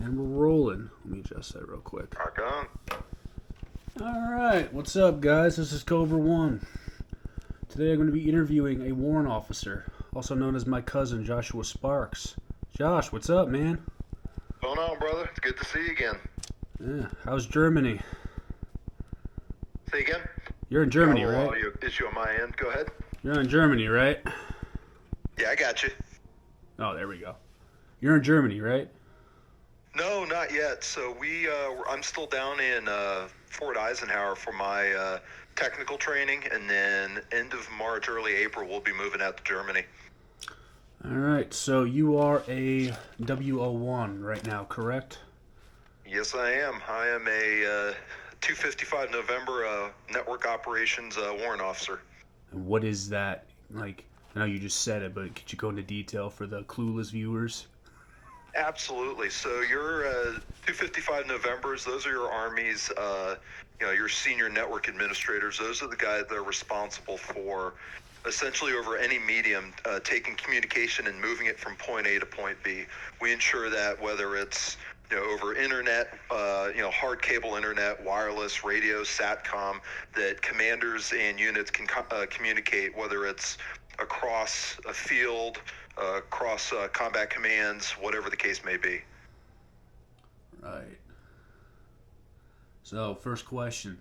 And we're rolling. Let me adjust that real quick. Rock on. Alright, what's up, guys? This is COBRA1. Today I'm going to be interviewing a warrant officer, also known as my cousin, Joshua Sparks. Josh, what's up, man? What's going on, brother? It's good to see you again. Yeah, how's Germany? Say again? You're in Germany, Got a little right? audio issue on my end. Go ahead. You're in Germany, right? Yeah, I got you. Oh, there we go. You're in Germany, right? No, not yet. So I'm still down in Fort Eisenhower for my technical training, and then end of March, early April, we'll be moving out to Germany. Alright, so you are a W01 right now, correct? Yes, I am. I am a 255 November network operations warrant officer. And what is that? Like, I know you just said it, but could you go into detail for the clueless viewers? Absolutely. So your 255 Novembers, those are your Army's, your senior network administrators. Those are the guys that are responsible for essentially over any medium, taking communication and moving it from point A to point B. We ensure that whether it's over internet, hard cable internet, wireless, radio, SATCOM, that commanders and units can communicate, whether it's across a field, across combat commands, whatever the case may be. Right. So, first question.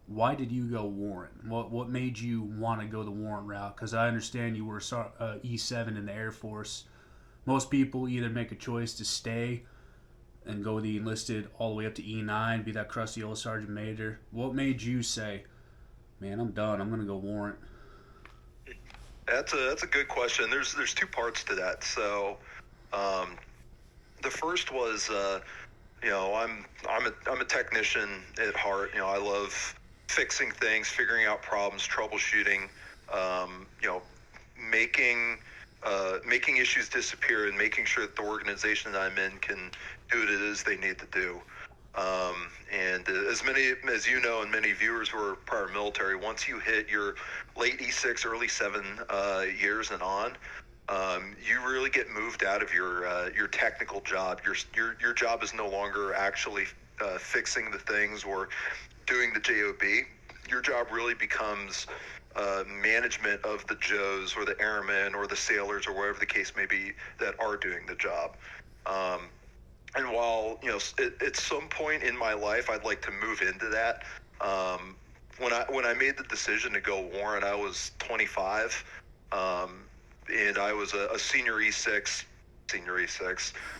Why did you go warrant? What made you want to go the warrant route? Because I understand you were E7 in the Air Force. Most people either make a choice to stay and go the enlisted all the way up to E9, be that crusty old sergeant major. What made you say, man, I'm done, I'm going to go warrant? That's a good question. There's two parts to that. So, the first was, I'm a technician at heart. I love fixing things, figuring out problems, troubleshooting, making issues disappear, and making sure that the organization that I'm in can do what it is they need to do. And as many as you know, and many viewers who are prior military, once you hit your late E6, early 7 years and on, you really get moved out of your technical job. Your job is no longer actually fixing the things or doing the JOB. Your job really becomes management of the Joes or the airmen or the sailors or whatever the case may be that are doing the job. And while, at some point in my life, I'd like to move into that. When I made the decision to go warrant, I was 25, and I was a senior E6,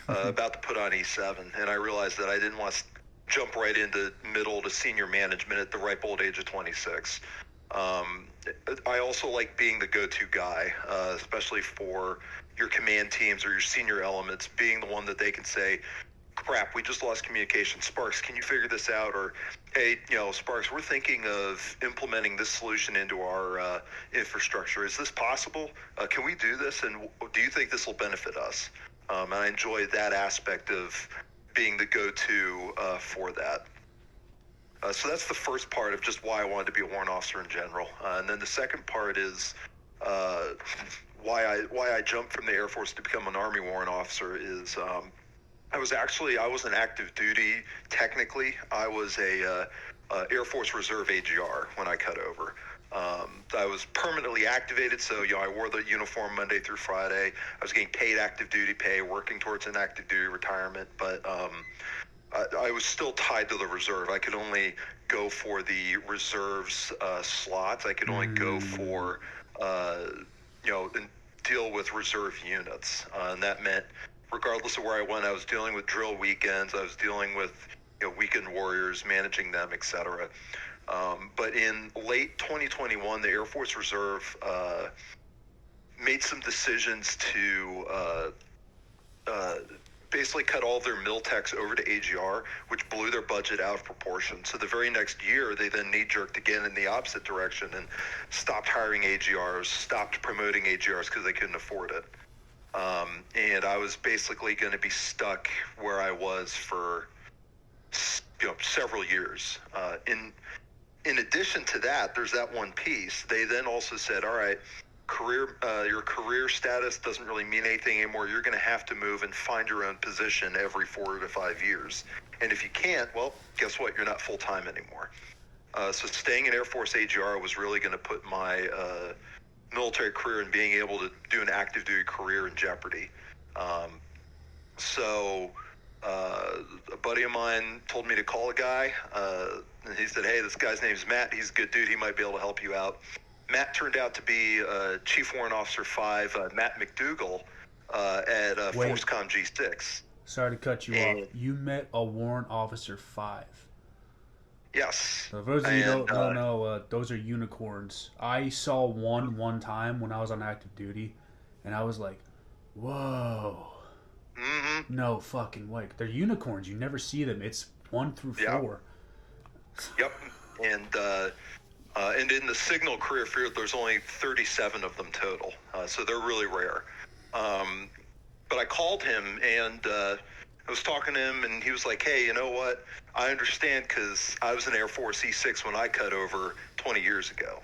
about to put on E7, and I realized that I didn't want to jump right into middle to senior management at the ripe old age of 26. I also like being the go-to guy, especially for your command teams or your senior elements, being the one that they can say, crap, we just lost communication. Sparks, can you figure this out? Or, hey, Sparks, we're thinking of implementing this solution into our infrastructure. Is this possible? Can we do this? And do you think this will benefit us? And I enjoy that aspect of being the go-to for that. So that's the first part of just why I wanted to be a warrant officer in general. And then the second part is why I jumped from the Air Force to become an Army warrant officer is I was an active duty technically. I was a Air Force Reserve AGR when I cut over. I was permanently activated, so I wore the uniform Monday through Friday. I was getting paid active duty pay, working towards an active duty retirement, but I was still tied to the reserve. I could only go for the reserves slots. I could only go for and deal with reserve units, and that meant regardless of where I went, I was dealing with drill weekends. I was dealing with weekend warriors, managing them, etc. But in late 2021, the Air Force Reserve made some decisions to basically cut all their mil-techs over to AGR, which blew their budget out of proportion. So the very next year, they then knee-jerked again in the opposite direction and stopped hiring AGRs, stopped promoting AGRs because they couldn't afford it. And I was basically going to be stuck where I was for several years. In addition to that, there's that one piece. They then also said, all right, your career status doesn't really mean anything anymore. You're going to have to move and find your own position every 4 to 5 years. And if you can't, well, guess what? You're not full-time anymore. So staying in Air Force AGR was really going to put my military career and being able to do an active duty career in jeopardy. So a buddy of mine told me to call a guy. And he said, hey, this guy's name's Matt. He's a good dude. He might be able to help you out. Matt turned out to be Chief Warrant Officer 5, Matt McDougall, at ForceCom G6. Sorry to cut you off. You met a Warrant Officer 5. Yes. So for those of you who don't know, those are unicorns. I saw one time when I was on active duty, and I was like, whoa. Mm-hmm. No fucking way. They're unicorns. You never see them. It's 1 through 4. Yep. And in the signal career field, there's only 37 of them total. So they're really rare. But I called him and I was talking to him, and he was like, hey, you know what? I understand, because I was in Air Force E6 when I cut over 20 years ago.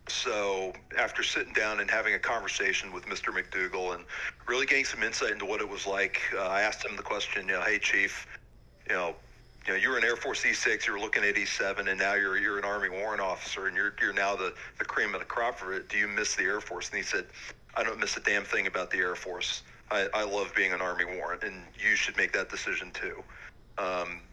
So after sitting down and having a conversation with Mr. McDougall and really getting some insight into what it was like, I asked him the question, hey, Chief, you were in Air Force E6, you were looking at E7, and now you're an Army Warrant Officer, and you're now the cream of the crop for it. Do you miss the Air Force? And he said, I don't miss a damn thing about the Air Force. I love being an Army Warrant, and you should make that decision too.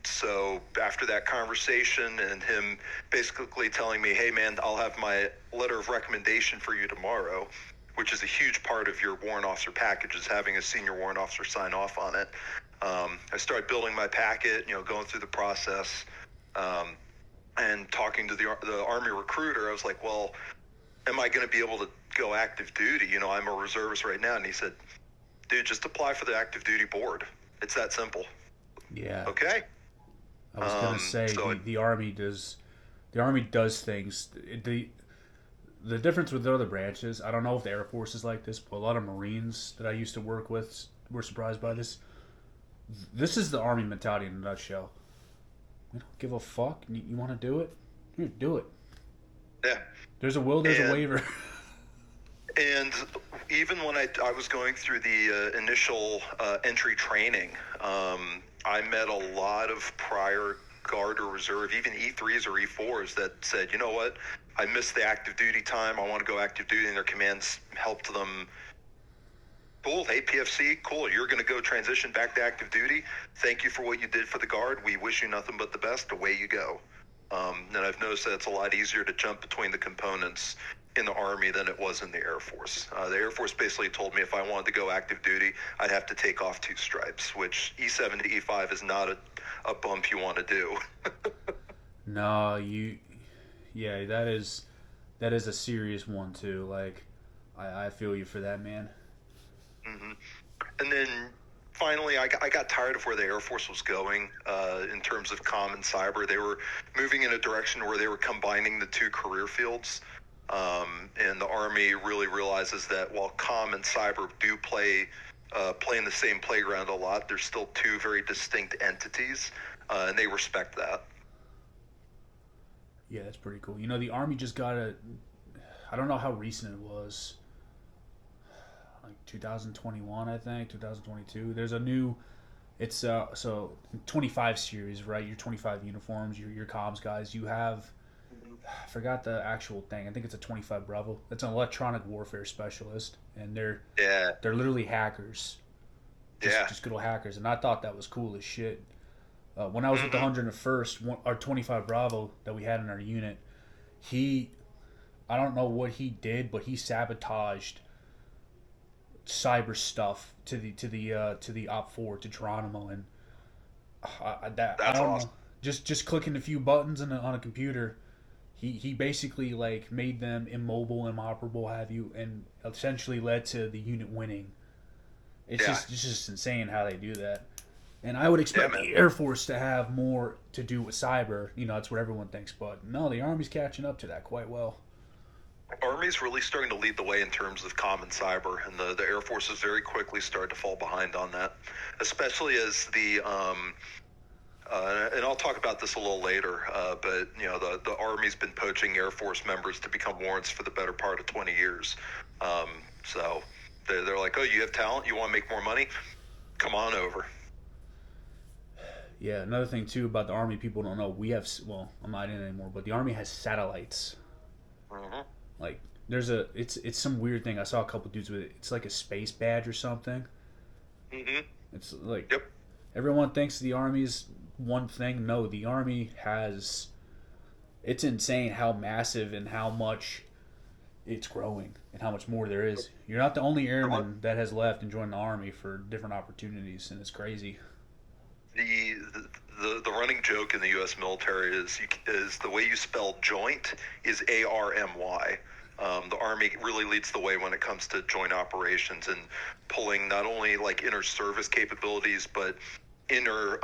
So after that conversation and him basically telling me, hey man, I'll have my letter of recommendation for you tomorrow, which is a huge part of your warrant officer package, is having a senior warrant officer sign off on it. I started building my packet, going through the process, and talking to the Army recruiter. I was like, well, am I going to be able to go active duty? I'm a reservist right now. And he said, dude, just apply for the active duty board. It's that simple. Yeah. Okay. I was gonna say the Army does things. The difference with the other branches, I don't know if the Air Force is like this, but a lot of Marines that I used to work with were surprised by this. This is the Army mentality in a nutshell. We don't give a fuck. You want to do it? Here, do it. Yeah. There's a will. There's a waiver. And even when I was going through the initial entry training, I met a lot of prior Guard or Reserve, even E3s or E4s, that said, you know what, I missed the active duty time, I want to go active duty, and their commands helped them. Cool, hey PFC, cool, you're going to go transition back to active duty. Thank you for what you did for the Guard. We wish you nothing but the best. Away you go. And I've noticed that it's a lot easier to jump between the components in the Army than it was in the Air Force. The Air Force basically told me if I wanted to go active duty, I'd have to take off 2 stripes, which E7 to E5 is not a bump you want to do. No, that is a serious one too. Like, I feel you for that, man. Mm-hmm. And then finally, I got tired of where the Air Force was going in terms of comm and cyber. They were moving in a direction where they were combining the 2 career fields. And the Army really realizes that while comm and cyber do play in the same playground a lot, there's still 2 very distinct entities, and they respect that. Yeah, that's pretty cool. The Army just got I don't know how recent it was, like 2021, I think, 2022. There's a new, it's so 25 series, right? Your 25 uniforms, your comms guys. You have, I forgot the actual thing. I think it's a 25 Bravo. It's an electronic warfare specialist, and they're literally hackers. Just good old hackers. And I thought that was cool as shit. When I was with the 101st, our 25 Bravo that we had in our unit, I don't know what he did, but he sabotaged cyber stuff to the Op 4 to Geronimo, and That's I don't awesome. know. Just clicking a few buttons on a computer. He basically like made them immobile, inoperable, have you, and essentially led to the unit winning. It's just insane how they do that. And I would expect the Air Force to have more to do with cyber. That's what everyone thinks, but no, the Army's catching up to that quite well. Army's really starting to lead the way in terms of comm and cyber, and the Air Force has very quickly started to fall behind on that, especially as the and I'll talk about this a little later, but the Army's been poaching Air Force members to become warrants for the better part of 20 years. So they're like, oh, you have talent, you want to make more money? Come on over. Yeah, another thing too about the Army people don't know, we have, well, I'm not in it anymore, but the Army has satellites. Mm-hmm. Like, it's some weird thing. I saw a couple dudes with it. It's like a space badge or something. Mm-hmm. It's like, Yep. everyone thinks the Army's one thing. No, the Army it's insane how massive and how much it's growing and how much more there is. You're not the only airman that has left and joined the Army for different opportunities, and it's crazy. The running joke in the U.S. military is the way you spell joint is ARMY. The Army really leads the way when it comes to joint operations and pulling not only like inter service capabilities, but inner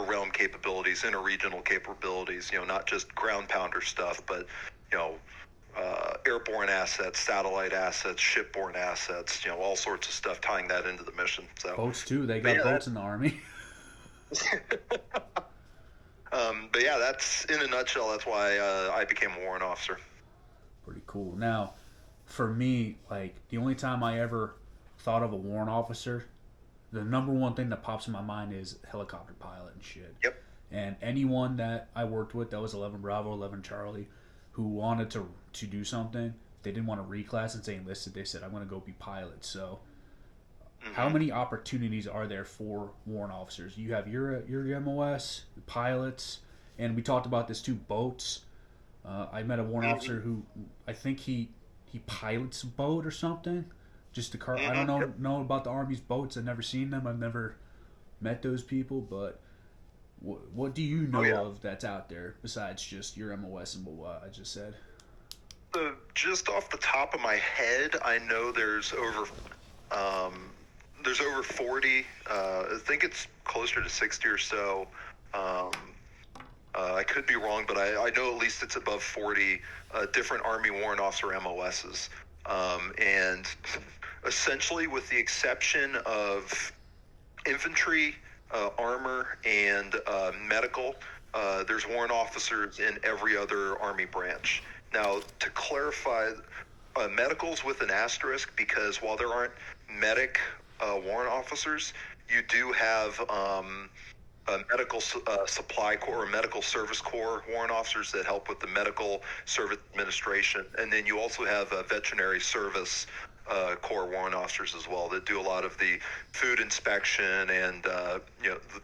realm capabilities, inter regional capabilities. Not just ground pounder stuff, but airborne assets, satellite assets, shipborne assets. All sorts of stuff tying that into the mission. So Boats too. They got boats in the Army. But yeah, that's in a nutshell. That's why I became a warrant officer. Pretty cool. Now, for me, like, the only time I ever thought of a warrant officer, the number one thing that pops in my mind is helicopter pilot and shit. Yep. And anyone that I worked with that was 11 Bravo, 11 Charlie, who wanted to do something, they didn't want to reclass and say enlisted. They said, I'm going to go be pilot. So, how many opportunities are there for warrant officers? You have your MOS, the pilots, and we talked about this too, boats. I met a warrant officer who I think he pilots a boat or something. Just the car. I don't know about the Army's boats. I've never seen them. I've never met those people. But what do you know of that's out there besides just your MOS and what I just said? Just off the top of my head, I know there's over 40. I think it's closer to 60 or so. I could be wrong, but I know at least it's above 40 different Army warrant officer MOSs. And essentially, with the exception of infantry, armor, and medical, there's warrant officers in every other Army branch. Now, to clarify, medical's with an asterisk because while there aren't medic warrant officers, you do have a medical supply corps or medical service corps warrant officers that help with the medical service administration. And then you also have veterinary service corps warrant officers as well that do a lot of the food inspection and the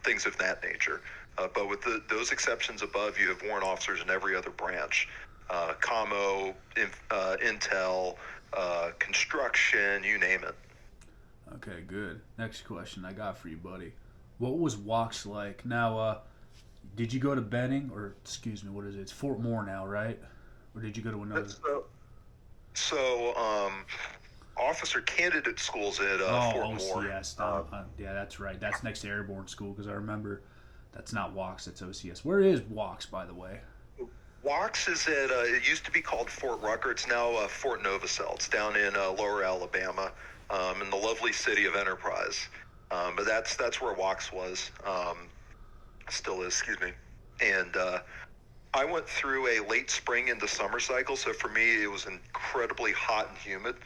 things of that nature. But with those exceptions above, you have warrant officers in every other branch. Commo, intel, construction, you name it. Okay, good. Next question I got for you, buddy. What was WOX like? Now, did you go to Benning, or excuse me, what is it? It's Fort Moore now, right? Or did you go to another? So, officer candidate schools at Fort Moore. OCS. Yeah, that's right. That's next to Airborne School because I remember that's not WOX, that's OCS. Where is WOX, by the way? WOX is at, it used to be called Fort Rucker. It's now Fort Novacell. It's down in lower Alabama, in the lovely city of Enterprise. But that's where WOX was. Still is, excuse me. And I went through a late spring into summer cycle, so for me it was incredibly hot and humid.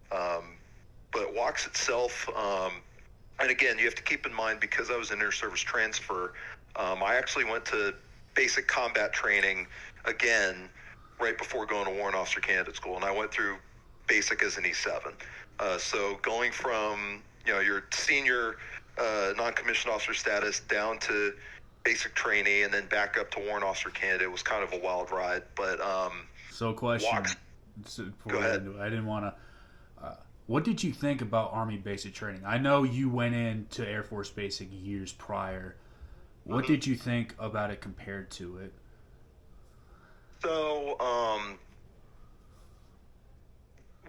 But WOX itself, and again, you have to keep in mind, because I was an inter-service transfer, I actually went to basic combat training again right before going to warrant officer candidate school, and I went through basic as an E7. So going from your senior non-commissioned officer status down to basic trainee and then back up to warrant officer candidate was kind of a wild ride. But so question. Go ahead. I didn't want to. What did you think about Army basic training? I know you went into Air Force basic years prior. What did you think about it compared to it? So,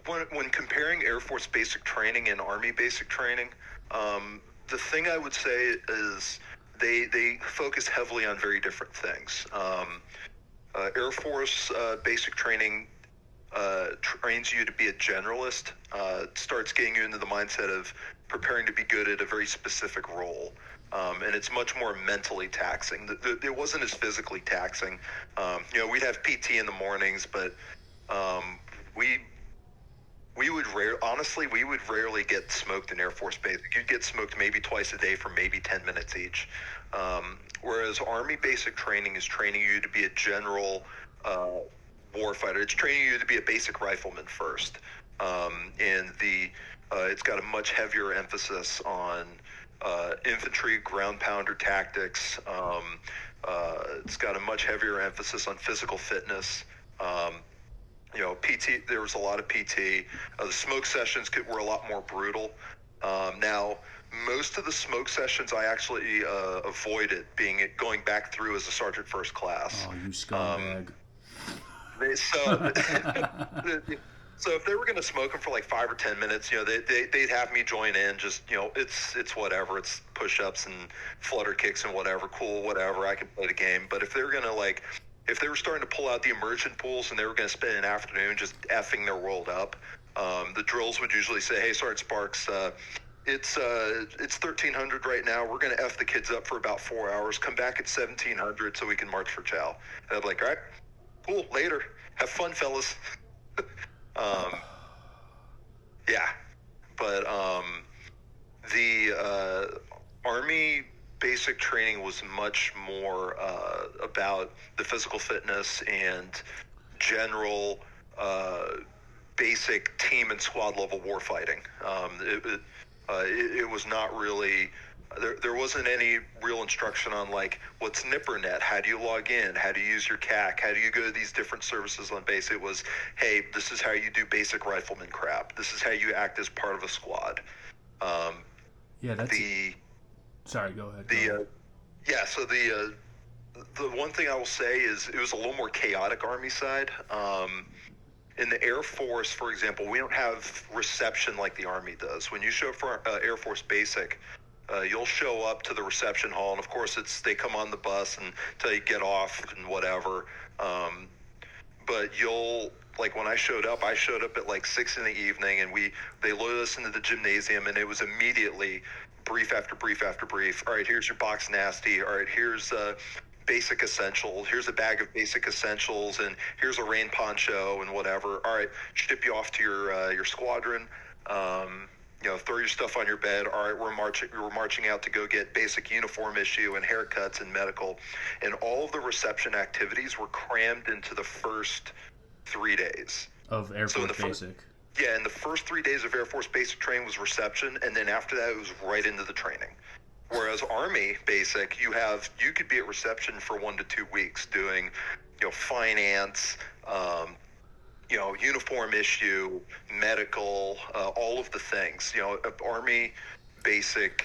when comparing Air Force basic training and Army basic training, the thing I would say is they focus heavily on very different things. Air Force basic training trains you to be a generalist, starts getting you into the mindset of preparing to be good at a very specific role. And it's much more mentally taxing. It wasn't as physically taxing. We'd have PT in the mornings, but we would rarely get smoked in Air Force Basic. You'd get smoked maybe twice a day for maybe 10 minutes each. Whereas Army basic training is training you to be a general warfighter. It's training you to be a basic rifleman first. It's got a much heavier emphasis on infantry, ground pounder tactics. It's got a much heavier emphasis on physical fitness. PT, there was a lot of PT. The smoke sessions were a lot more brutal. Now, most of the smoke sessions I actually avoided going back through as a sergeant first class. Oh, you scumbag. So if they were going to smoke them for like 5 or 10 minutes, they'd have me join in. Just it's whatever. It's push-ups and flutter kicks and whatever. Cool, whatever. I can play the game. But if they were going to if they were starting to pull out the immersion pools and they were going to spend an afternoon just effing their world up, the drills would usually say, "Hey, Sergeant Sparks, it's 1300 right now. We're going to F the kids up for about 4 hours. Come back at 1700 so we can march for chow." And I'd be like, "All right, cool. Later. Have fun, fellas." Yeah, but the Army basic training was much more about the physical fitness and general basic team and squad level warfighting. It was not really there wasn't any real instruction on like what's NIPRNet, how do you log in, how do you use your CAC, how do you go to these different services on base. It was, hey, this is how you do basic rifleman crap. This is how you act as part of a squad. Sorry, go ahead. So the one thing I will say is it was a little more chaotic Army side. In the Air Force, for example, we don't have reception like the Army does. When you show up for Air Force Basic, you'll show up to the reception hall, and of course they come on the bus and tell you get off and whatever. But when I showed up at like 6 in the evening, and they loaded us into the gymnasium, and it was immediately brief after brief after brief. All right, here's your box nasty. All right, here's basic essentials. Here's a bag of basic essentials, and here's a rain poncho and whatever. All right, ship you off to your squadron. Throw your stuff on your bed. All right, we're marching out to go get basic uniform issue and haircuts and medical. And all of the reception activities were crammed into the first 3 days. Of Air Force Basic. And the first 3 days of Air Force Basic training was reception, and then after that it was right into the training. Whereas Army Basic, you could be at reception for 1 to 2 weeks doing, finance, uniform issue, medical, all of the things. Army Basic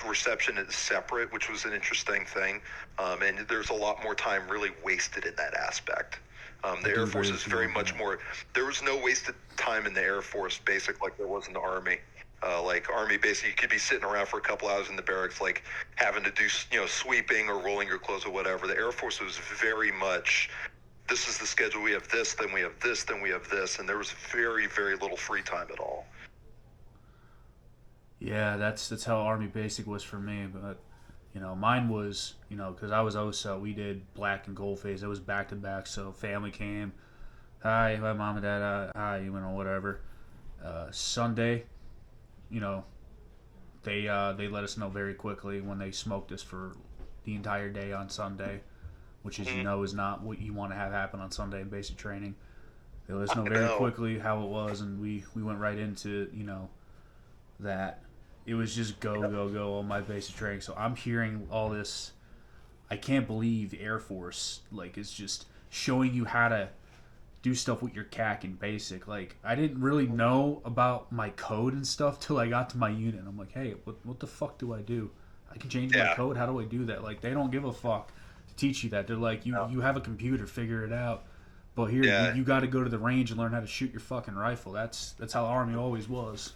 reception is separate, which was an interesting thing, and there's a lot more time really wasted in that aspect. The Air Force is very much more. There was no wasted time in the Air Force Basic like there was in the Army. Like Army Basic, you could be sitting around for a couple hours in the barracks, like having to do sweeping or rolling your clothes or whatever. The Air Force was very much, this is the schedule. We have this, then we have this, then we have this, and there was very, very little free time at all. Yeah, that's how Army Basic was for me, but mine was, because I was OSA, we did black and gold phase. It was back to back, so family came. Hi, mom and dad. Hi, whatever. Sunday, they let us know very quickly when they smoked us for the entire day on Sunday, which is is not what you want to have happen on Sunday in basic training. They let us know very quickly how it was, and we went right into that. It was just go on my basic training. So I'm hearing all this. I can't believe the Air Force is just showing you how to do stuff with your CAC in basic. I didn't really know about my code and stuff till I got to my unit. I'm like, hey, what the fuck do I do? I can change my code. How do I do that? They don't give a fuck to teach you that. They're like, you have a computer, figure it out. But here, you got to go to the range and learn how to shoot your fucking rifle. That's how the Army always was.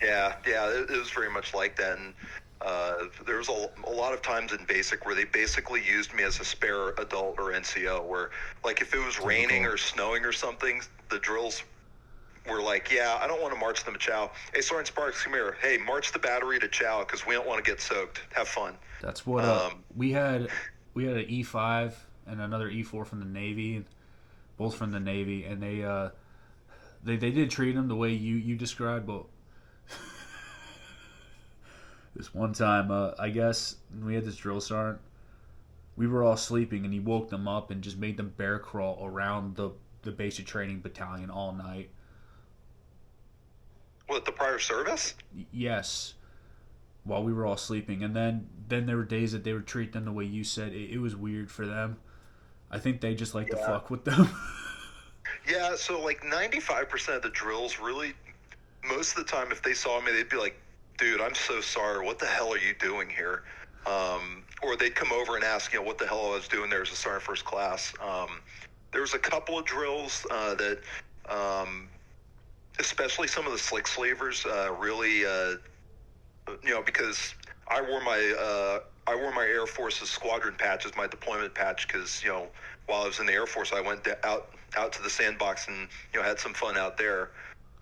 Yeah, it was very much like that. And There was a lot of times in basic where they basically used me as a spare adult or NCO, where like if it was raining or snowing or something, the drills were like, yeah, I don't want to march them to Chow. Hey, Sergeant Sparks, come here. Hey, march the battery to Chow because we don't want to get soaked. Have fun. That's what we had. We had an E5 and another E4 from the Navy, both from the Navy, and they did treat them the way you described, but this one time, I guess we had this drill sergeant. We were all sleeping, and he woke them up and just made them bear crawl around the basic training battalion all night. What, the prior service? Yes, while we were all sleeping, and then there were days that they would treat them the way you said. It was weird for them. I think they just like to fuck with them. Yeah, so like 95% of the drills really, most of the time, if they saw me, they'd be like, dude, I'm so sorry. What the hell are you doing here? Or they'd come over and ask, what the hell I was doing there as a sergeant first class. There was a couple of drills that, especially some of the slick slavers, really, because I wore my Air Force's squadron patch as my deployment patch because, while I was in the Air Force, I went out to the sandbox and, had some fun out there.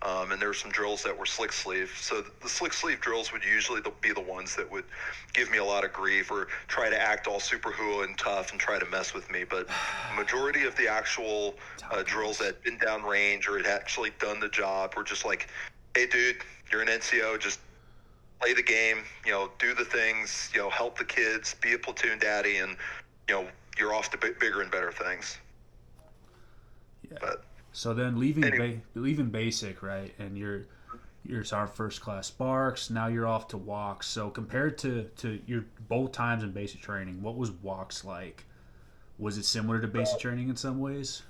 And there were some drills that were slick sleeve. So the slick sleeve drills would usually be the ones that would give me a lot of grief or try to act all super hoo and tough and try to mess with me. But the majority of the actual drills that had been downrange or had actually done the job were just like, hey, dude, you're an NCO, just play the game, do the things, help the kids, be a platoon daddy, and, you're off to bigger and better things. Yeah. But, so then leaving basic, right, and you're Sergeant First Class Sparks. Now you're off to WOX. So compared to your both times in basic training, what was WOX like? Was it similar to basic training in some ways?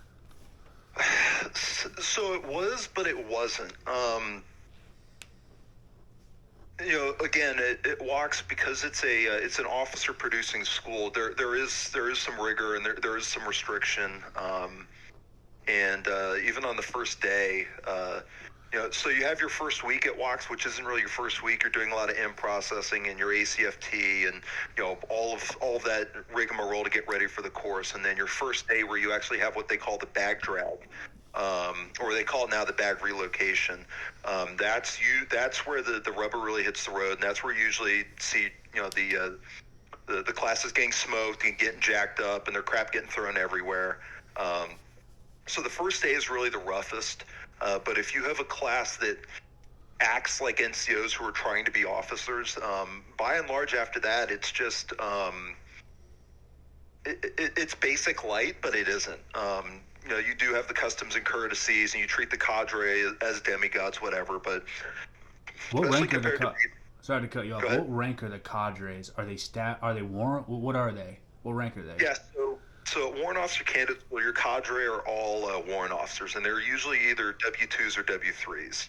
So it was, but it wasn't. Again, it WOX because it's an officer producing school. There is some rigor and there is some restriction. And even on the first day, so you have your first week at WOX, which isn't really your first week. You're doing a lot of M processing and your ACFT and all of that rigmarole to get ready for the course. And then your first day where you actually have what they call the bag drag. Or they call it now the bag relocation. That's where the rubber really hits the road, and that's where you usually see the classes getting smoked and getting jacked up, and their crap getting thrown everywhere. So the first day is really the roughest. But if you have a class that acts like NCOs who are trying to be officers, by and large after that, it's just it's basic light, but it isn't. You do have the customs and courtesies, and you treat the cadre as demigods, whatever. But what rank are the sorry to cut you off. What rank are the cadres? Are they Are they warrant? What are they? What rank are they? Yeah, so warrant officer candidates, well, your cadre are all warrant officers, and they're usually either W2s or W3s.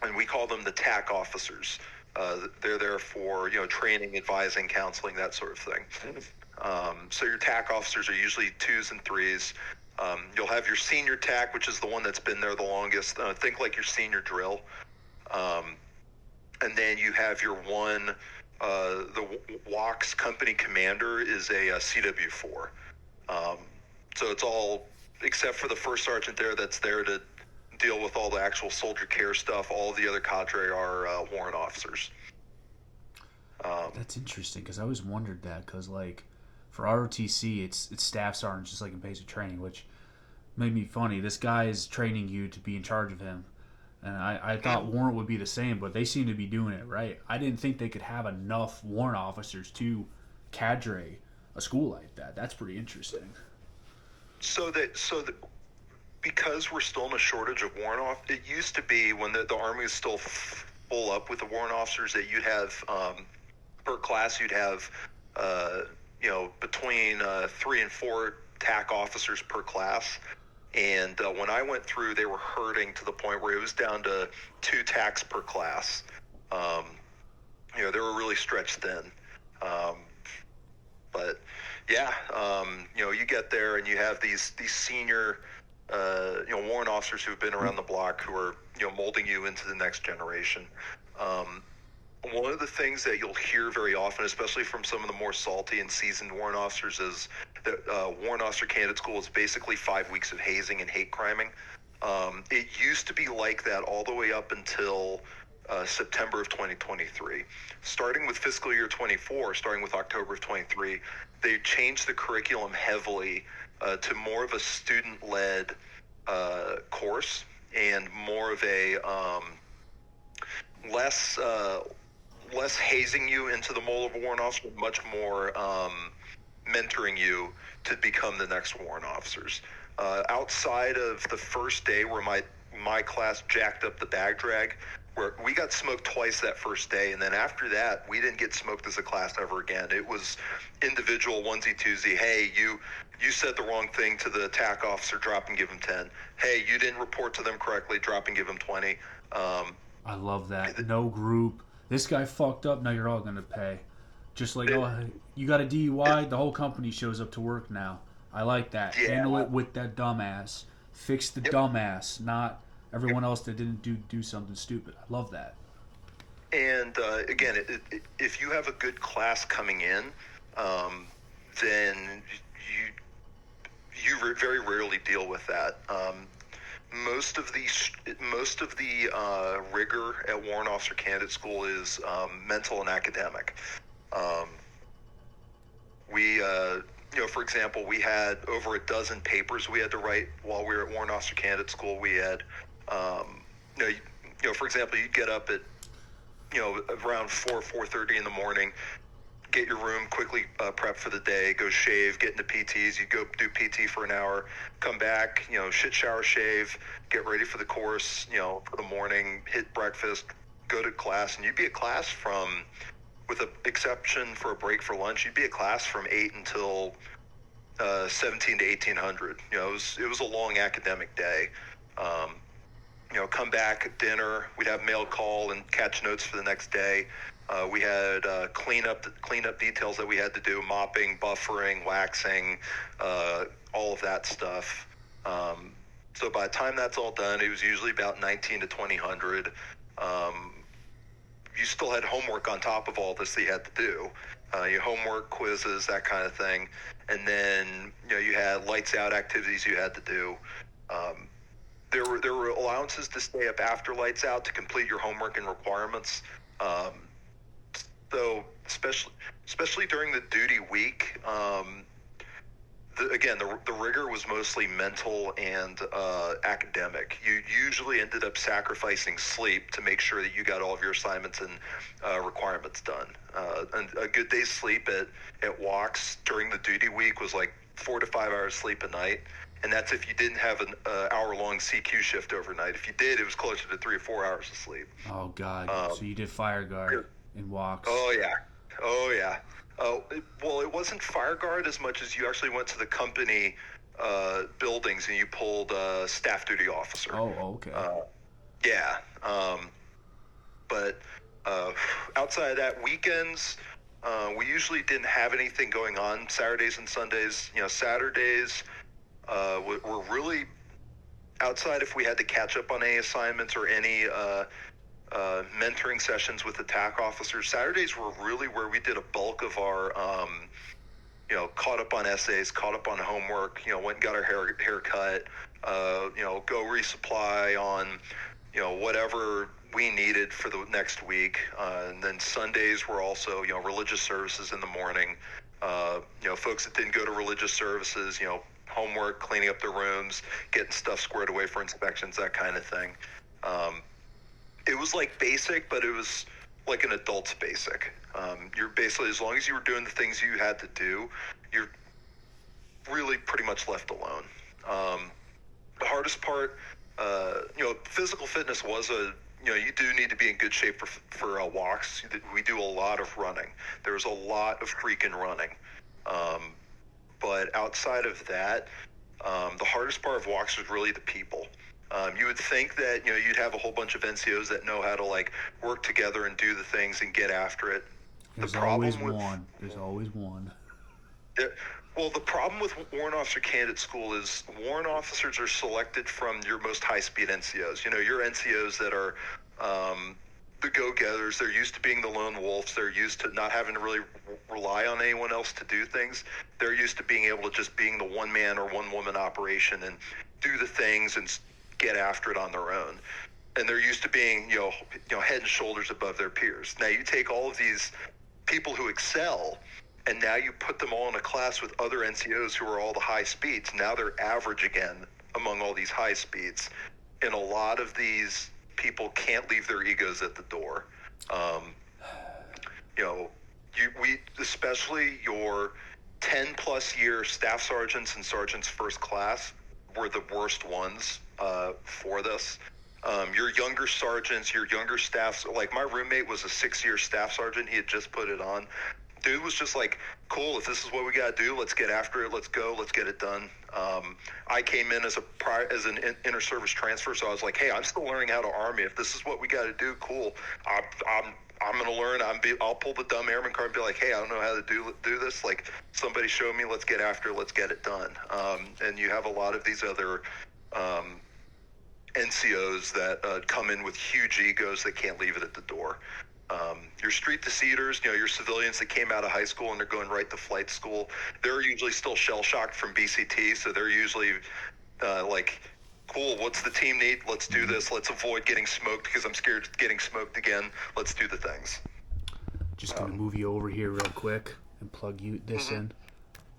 And we call them the TAC officers. They're there for training, advising, counseling, that sort of thing. So your TAC officers are usually 2s and 3s. You'll have your senior TAC, which is the one that's been there the longest. Think like your senior drill. And then you have your one, the WOX company commander is a CW4. So it's all, except for the first sergeant that's there to deal with all the actual soldier care stuff. All the other cadre are warrant officers. That's interesting because I always wondered that because for ROTC it's staff sergeants just like in basic training, which made me funny. This guy is training you to be in charge of him, and I thought warrant would be the same, but they seem to be doing it right. I didn't think they could have enough warrant officers to cadre a school like that. That's pretty interesting. So because we're still in a shortage of warrant officers, it used to be when the Army was still full up with the warrant officers that you'd have per class you'd have between 3 and 4 TAC officers per class. And when I went through, they were hurting to the point where it was down to 2 TACs per class. They were really stretched thin. But yeah, you get there and you have these senior warrant officers who've been around the block who are molding you into the next generation. one of the things that you'll hear very often, especially from some of the more salty and seasoned warrant officers, is that warrant officer candidate school is basically 5 weeks of hazing and hate criming. It used to be like that all the way up until September of 2023. Starting with fiscal year 24, starting with October of 23, they changed the curriculum heavily to more of a student-led course and more of a less hazing you into the mold of a warrant officer, much more mentoring you to become the next warrant officers. Outside of the first day where my class jacked up the bag drag, where we got smoked twice that first day, and then after that, we didn't get smoked as a class ever again. It was individual onesie-twosie. Hey, you said the wrong thing to the attack officer, drop and give him 10. Hey, you didn't report to them correctly, drop and give them 20. I love that. No group. This guy fucked up. Now you're all going to pay. Just like, oh, you got a DUI, the whole company shows up to work now. I like that. Yeah. Handle it with that dumbass. Fix the dumbass, not everyone else that didn't do something stupid. I love that. And again, if you have a good class coming in, then you very rarely deal with that. Most of the rigor at Warrant Officer Candidate School is mental and academic. For example, we had over a dozen papers we had to write while we were at Warrant Officer Candidate School. We had, for example, you'd get up at, around 4:30 in the morning, get your room, quickly prep for the day, go shave, get into PTs. You go do PT for an hour, come back, shit, shower, shave, get ready for the course, for the morning, hit breakfast, go to class, and you'd be at class from, with an exception for a break for lunch, you'd be at class from 8 until 17 to 1800. It was a long academic day. Come back at dinner, we'd have mail call and catch notes for the next day. We had cleanup details that we had to do, mopping, buffering, waxing, all of that stuff. So by the time that's all done, it was usually about 19 to 2000. You still had homework on top of all this that you had to do. Your homework, quizzes, that kind of thing. And then, you had lights out activities you had to do. There were allowances to stay up after lights out to complete your homework and requirements. So especially during the duty week, the rigor was mostly mental and academic. You usually ended up sacrificing sleep to make sure that you got all of your assignments and requirements done. And a good day's sleep at walks during the duty week was like 4 to 5 hours sleep a night. And that's if you didn't have an hour-long CQ shift overnight. If you did, it was closer to 3 or 4 hours of sleep. Oh, God. So you did fire guard and walks. Oh, yeah. Well, it wasn't fire guard as much as you actually went to the company buildings and you pulled staff duty officer. Oh, okay. Yeah. But outside of that, weekends, we usually didn't have anything going on. Saturdays and Sundays, Saturdays were really, outside if we had to catch up on any assignments or any mentoring sessions with attack officers, Saturdays were really where we did a bulk of our, caught up on essays, caught up on homework, went and got our hair cut, go resupply on, whatever we needed for the next week. And then Sundays were also, religious services in the morning. Folks that didn't go to religious services, homework, cleaning up their rooms, getting stuff squared away for inspections, that kind of thing. It was like basic, but it was like an adult's basic. You're basically, as long as you were doing the things you had to do, you're really pretty much left alone. The hardest part, physical fitness was you do need to be in good shape for walks. We do a lot of running. There's a lot of freaking running. But outside of that, the hardest part of walks was really the people. You would think that, you'd have a whole bunch of NCOs that know how to work together and do the things and get after it. There's always one. There's always one. Well, the problem with Warrant Officer Candidate School is warrant officers are selected from your most high-speed NCOs. Your NCOs that are, the go-getters. They're used to being the lone wolves. They're used to not having to really rely on anyone else to do things. They're used to being able to just being the one-man or one-woman operation and do the things and get after it on their own. And they're used to being, head and shoulders above their peers. Now you take all of these people who excel, and now you put them all in a class with other NCOs who are all the high speeds. Now they're average again among all these high speeds. And a lot of these people can't leave their egos at the door. Especially your 10 plus year staff sergeants and sergeants first class were the worst ones for this. Your younger sergeants, your younger staffs, like my roommate was a 6-year staff sergeant. He had just put it on. Dude was just like, cool, if this is what we got to do, let's get after it. Let's go. Let's get it done. I came in as an inter-service transfer, so I was like, hey, I'm still learning how to Army. If this is what we got to do, cool. I'm going to learn. I'll pull the dumb airman card and be like, hey, I don't know how to do this. Like, somebody show me. Let's get after it. Let's get it done. And you have a lot of these other NCOs that come in with huge egos that can't leave it at the door. Your street deceders, your civilians that came out of high school and they're going right to flight school, they're usually still shell-shocked from BCT, so they're usually like, cool, what's the team need? Let's do this. Let's avoid getting smoked because I'm scared of getting smoked again. Let's do the things. Just going to move you over here real quick and plug this in.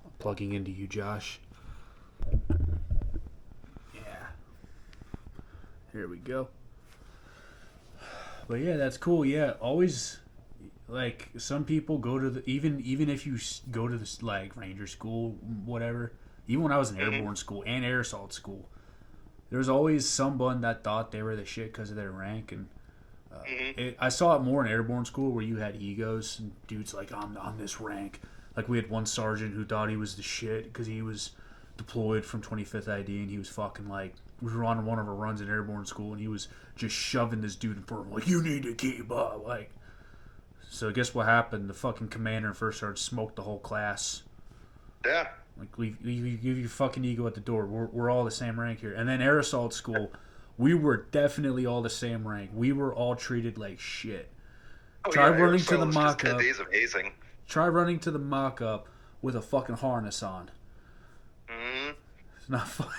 I'm plugging into you, Josh. Yeah. Here we go. But yeah, that's cool. Yeah, always, like, some people go to the, even if you go to this, like, Ranger school, whatever, even when I was in airborne school and air assault school, there's always someone that thought they were the shit because of their rank. And I saw it more in airborne school where you had egos and dudes like, I'm on this rank. Like, we had one sergeant who thought he was the shit because he was deployed from 25th ID and he was fucking like, we were on one of our runs in airborne school and he was just shoving this dude in front of him like, you need to keep up. Like, so guess what happened? The fucking commander and first sergeant smoked the whole class. Yeah. Like, leave your fucking ego at the door. We're all the same rank here. And then air assault school, we were definitely all the same rank. We were all treated like shit. Try running to the mock-up. 10 days of hazing. Try running to the mock-up with a fucking harness on. It's not fun.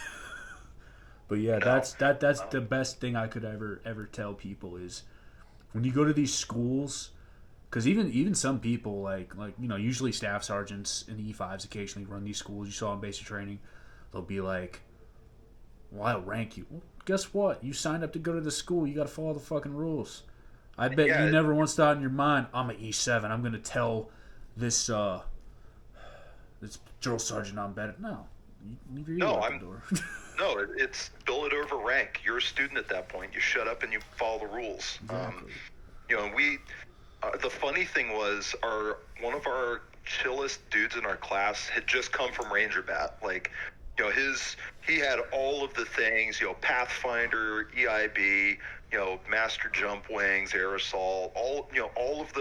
But yeah, that's the best thing I could ever tell people is when you go to these schools, because even some people like usually staff sergeants and E5s occasionally run these schools. You saw in basic training, they'll be like, "Well, I'll rank you." Well, guess what? You signed up to go to the school. You got to follow the fucking rules. I bet you never once thought in your mind, "I'm an E7. I'm going to tell this drill sergeant I'm better." No, you leave your ego out the door. No, it's billet over rank. You're a student at that point. You shut up and you follow the rules. Exactly. And we, the funny thing was, one of our chillest dudes in our class had just come from Ranger Bat. Like, he had all of the things, Pathfinder, EIB, Master Jump Wings, Air Assault, all of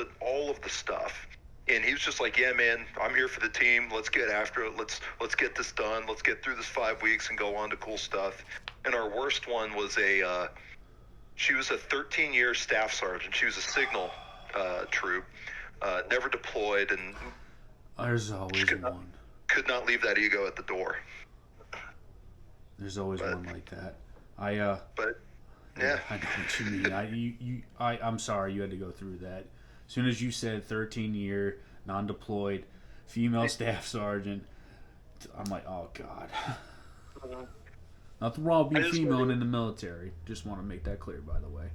the stuff. And he was just like, yeah, man, I'm here for the team. Let's get after it. Let's get this done. Let's get through this 5 weeks and go on to cool stuff. And our worst one was she was a 13-year staff sergeant. She was a signal troop, never deployed, and there's always one. Could not leave that ego at the door. There's always one like that. Yeah. I know what you mean. I'm sorry you had to go through that. As soon as you said 13-year, non-deployed, female staff sergeant, I'm like, oh, God. Nothing wrong with being female and in the military. Just want to make that clear, by the way.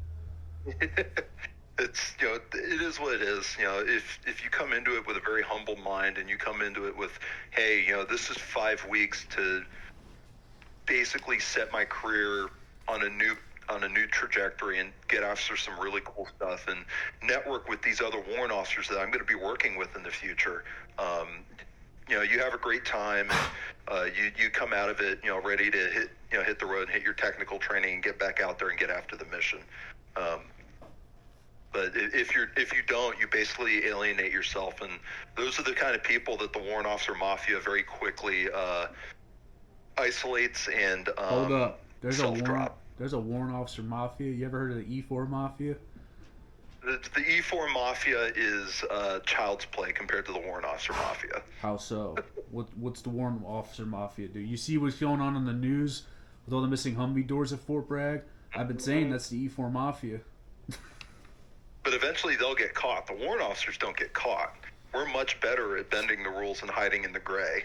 It's, it is what it is. If you come into it with a very humble mind and you come into it with, hey, this is 5 weeks to basically set my career on a new trajectory and get after some really cool stuff and network with these other warrant officers that I'm going to be working with in the future. You have a great time. You come out of it, ready to hit the road and hit your technical training and get back out there and get after the mission. But if you don't, you basically alienate yourself, and those are the kind of people that the warrant officer mafia very quickly isolates and hold up. Self-drop. There's a warrant officer mafia. You ever heard of the E4 mafia? The E4 Mafia is child's play compared to the Warrant Officer Mafia. How so? What's the Warrant Officer Mafia do? You see what's going on in the news with all the missing Humvee doors at Fort Bragg? I've been saying that's the E4 Mafia. But eventually they'll get caught. The warrant officers don't get caught. We're much better at bending the rules and hiding in the gray.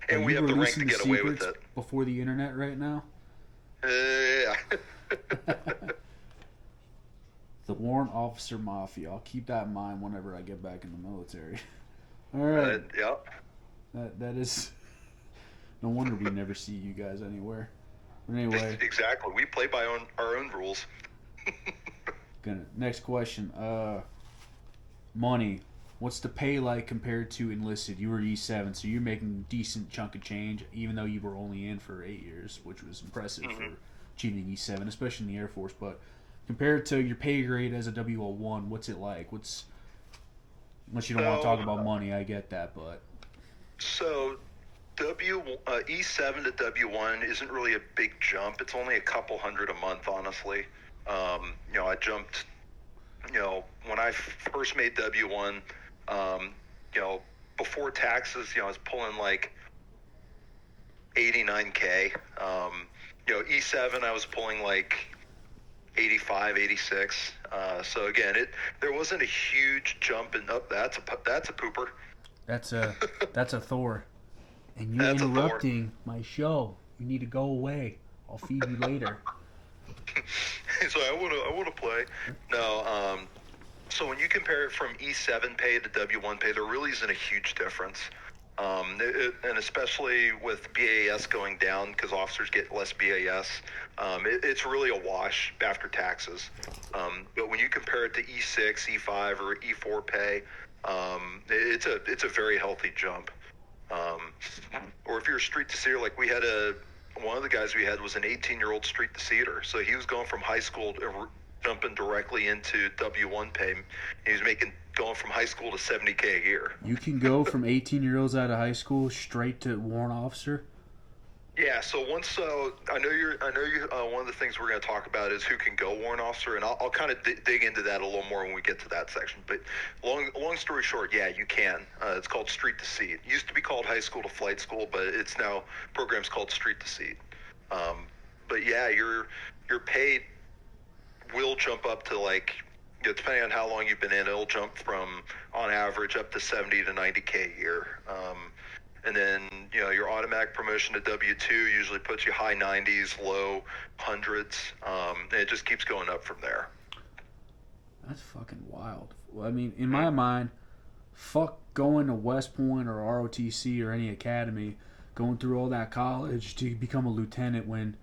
And we have the rank to get away with it. Before the internet right now? Yeah. The Warrant Officer Mafia. I'll keep that in mind whenever I get back in the military. All right. Yep. That is... No wonder we never see you guys anywhere. But anyway. Exactly. We play by our own rules. Next question. Money. What's the pay like compared to enlisted? You were E7, so you're making a decent chunk of change, even though you were only in for 8 years, which was impressive for achieving E7, especially in the Air Force. But compared to your pay grade as a W01, what's it like? Unless you don't want to talk about money, I get that, but... So, E7 to W1 isn't really a big jump. It's only a couple hundred a month, honestly. I jumped, when I first made W1, before taxes, I was pulling like 89K. E7, I was pulling like 85, 86. So again, there wasn't a huge jump in up. That's a pooper. That's a Thor. And you're interrupting my show. You need to go away. I'll feed you later. So I want to play. No, so when you compare it from E7 pay to W1 pay, there really isn't a huge difference. And especially with BAS going down because officers get less BAS, it's really a wash after taxes. But when you compare it to E6, E5, or E4 pay, it's a very healthy jump. Or if you're a street to like we had one of the guys we had was an 18-year-old street to so he was going from high school to jumping directly into W1 pay. He was going from high school to 70K a year. You can go from 18-year-olds out of high school straight to warrant officer? Yeah, so I know you. One of the things we're going to talk about is who can go warrant officer, and I'll kind of dig into that a little more when we get to that section. But long story short, yeah, you can. It's called street to seat. It used to be called high school to flight school, but it's now programs called street to seat. But yeah, your pay will jump up to depending on how long you've been in, it'll jump from on average up to 70 to 90K a year. And then, your automatic promotion to W2 usually puts you high 90s, low hundreds. And it just keeps going up from there. That's fucking wild. Well, I mean, in my mind, fuck going to West Point or ROTC or any academy, going through all that college to become a lieutenant when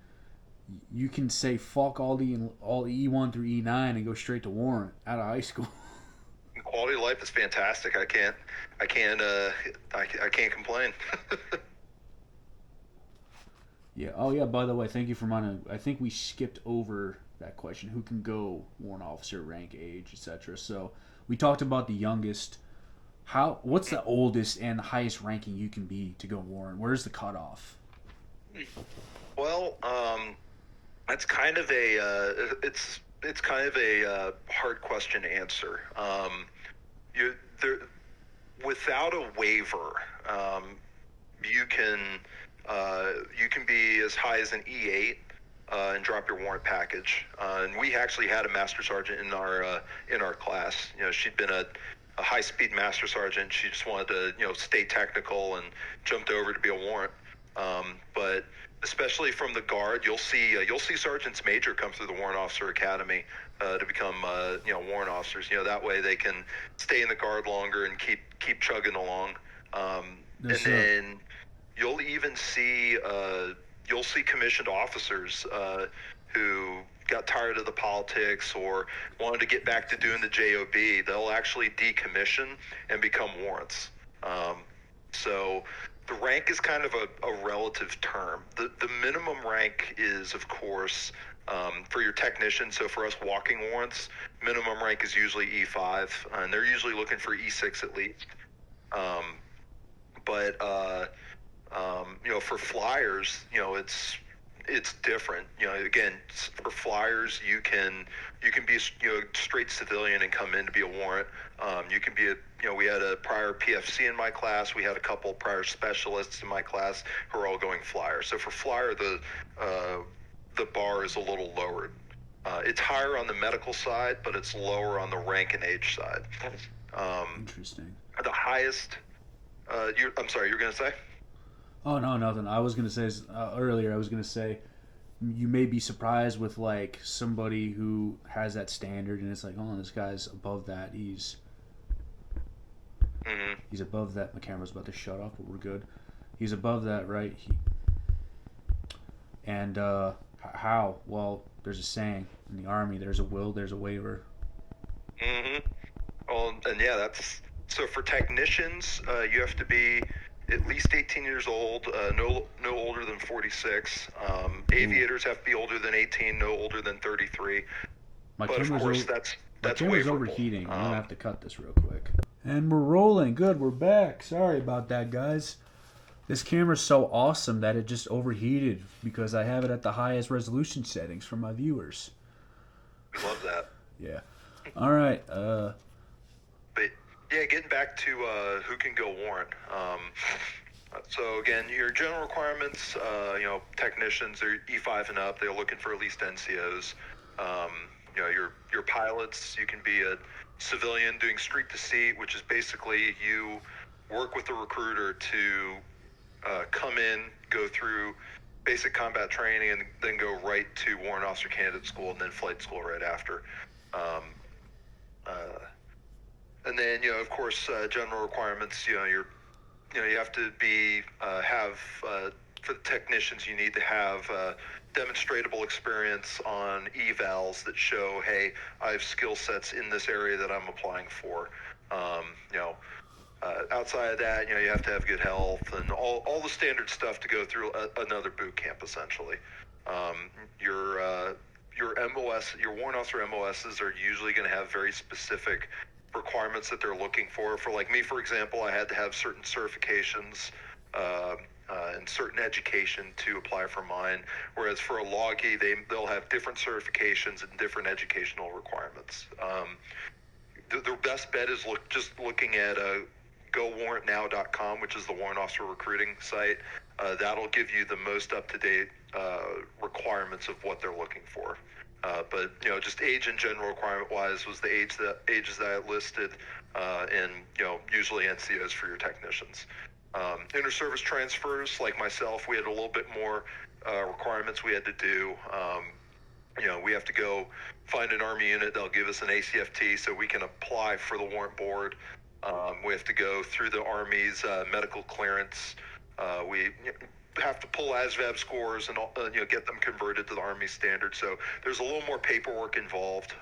you can say fuck all the E1 through E9 and go straight to warrant out of high school. Quality of life is fantastic. I can't complain. Yeah. Oh yeah. By the way, thank you for I think we skipped over that question. Who can go warrant officer, rank, age, etc. So we talked about the youngest. What's the oldest and the highest ranking you can be to go warrant? Where's the cutoff? Well, that's kind of it's kind of a hard question to answer. Without a waiver, you can be as high as an E8 and drop your warrant package. And we actually had a master sergeant in our class. She'd been a high-speed master sergeant. She just wanted to stay technical and jumped over to be a warrant. But especially from the Guard, you'll see sergeants major come through the Warrant Officer Academy to become warrant officers. That way they can stay in the Guard longer and keep chugging along. Then you'll even see commissioned officers who got tired of the politics or wanted to get back to doing the JOB. They'll actually decommission and become warrants. So the rank is kind of a relative term. The minimum rank is, of course, for your technician. So for us walking warrants, minimum rank is usually E5, and they're usually looking for E6 at least. But for flyers, it's it's different. Again, for flyers, you can be straight civilian and come in to be a warrant. You can be we had a prior PFC in my class. We had a couple prior specialists in my class who are all going flyer. So for flyer, the bar is a little lowered. It's higher on the medical side, but it's lower on the rank and age side. Interesting. The highest. I'm sorry, you were gonna say? Oh no, nothing. I was gonna say earlier. I was gonna say you may be surprised with like somebody who has that standard, and it's like, oh, this guy's above that. He's above that. My camera's about to shut off, but we're good. He's above that, right? And how? Well, there's a saying in the Army: "There's a will, there's a waiver." Well, and yeah, that's so for technicians. You have to be at least 18 years old, no older than 46. Aviators have to be older than 18, no older than 33. My but of course, that's camera's overheating. I'm gonna have to cut this real quick. And we're rolling. Good, we're back. Sorry about that, guys. This camera's so awesome that it just overheated because I have it at the highest resolution settings for my viewers. Love that. Yeah. All right. But yeah, getting back to who can go warrant. So again, your general requirements, technicians are E5 and up. They're looking for at least NCOs. Your pilots, you can be a civilian doing street to seat, which is basically you work with the recruiter to come in, go through basic combat training, and then go right to Warrant Officer Candidate School and then flight school right after. And then, of course, general requirements, you have to be, for the technicians, you need to have demonstratable experience on evals that show, hey, I have skill sets in this area that I'm applying for. Outside of that, you have to have good health and all the standard stuff to go through another boot camp, essentially. Your MOS, your warrant officer MOSs are usually going to have very specific requirements that they're looking for. For like me, for example, I had to have certain certifications and certain education to apply for mine. Whereas for a logie, they'll have different certifications and different educational requirements. The best bet is looking at GoWarrantNow.com, which is the warrant officer recruiting site. That'll give you the most up-to-date requirements of what they're looking for. But just age and general requirement-wise was the ages that I listed, and usually NCOs for your technicians. Inter-service transfers, like myself, we had a little bit more requirements we had to do. We have to go find an Army unit that'll give us an ACFT so we can apply for the warrant board. We have to go through the Army's medical clearance. We have to pull ASVAB scores and get them converted to the Army standard. So there's a little more paperwork involved.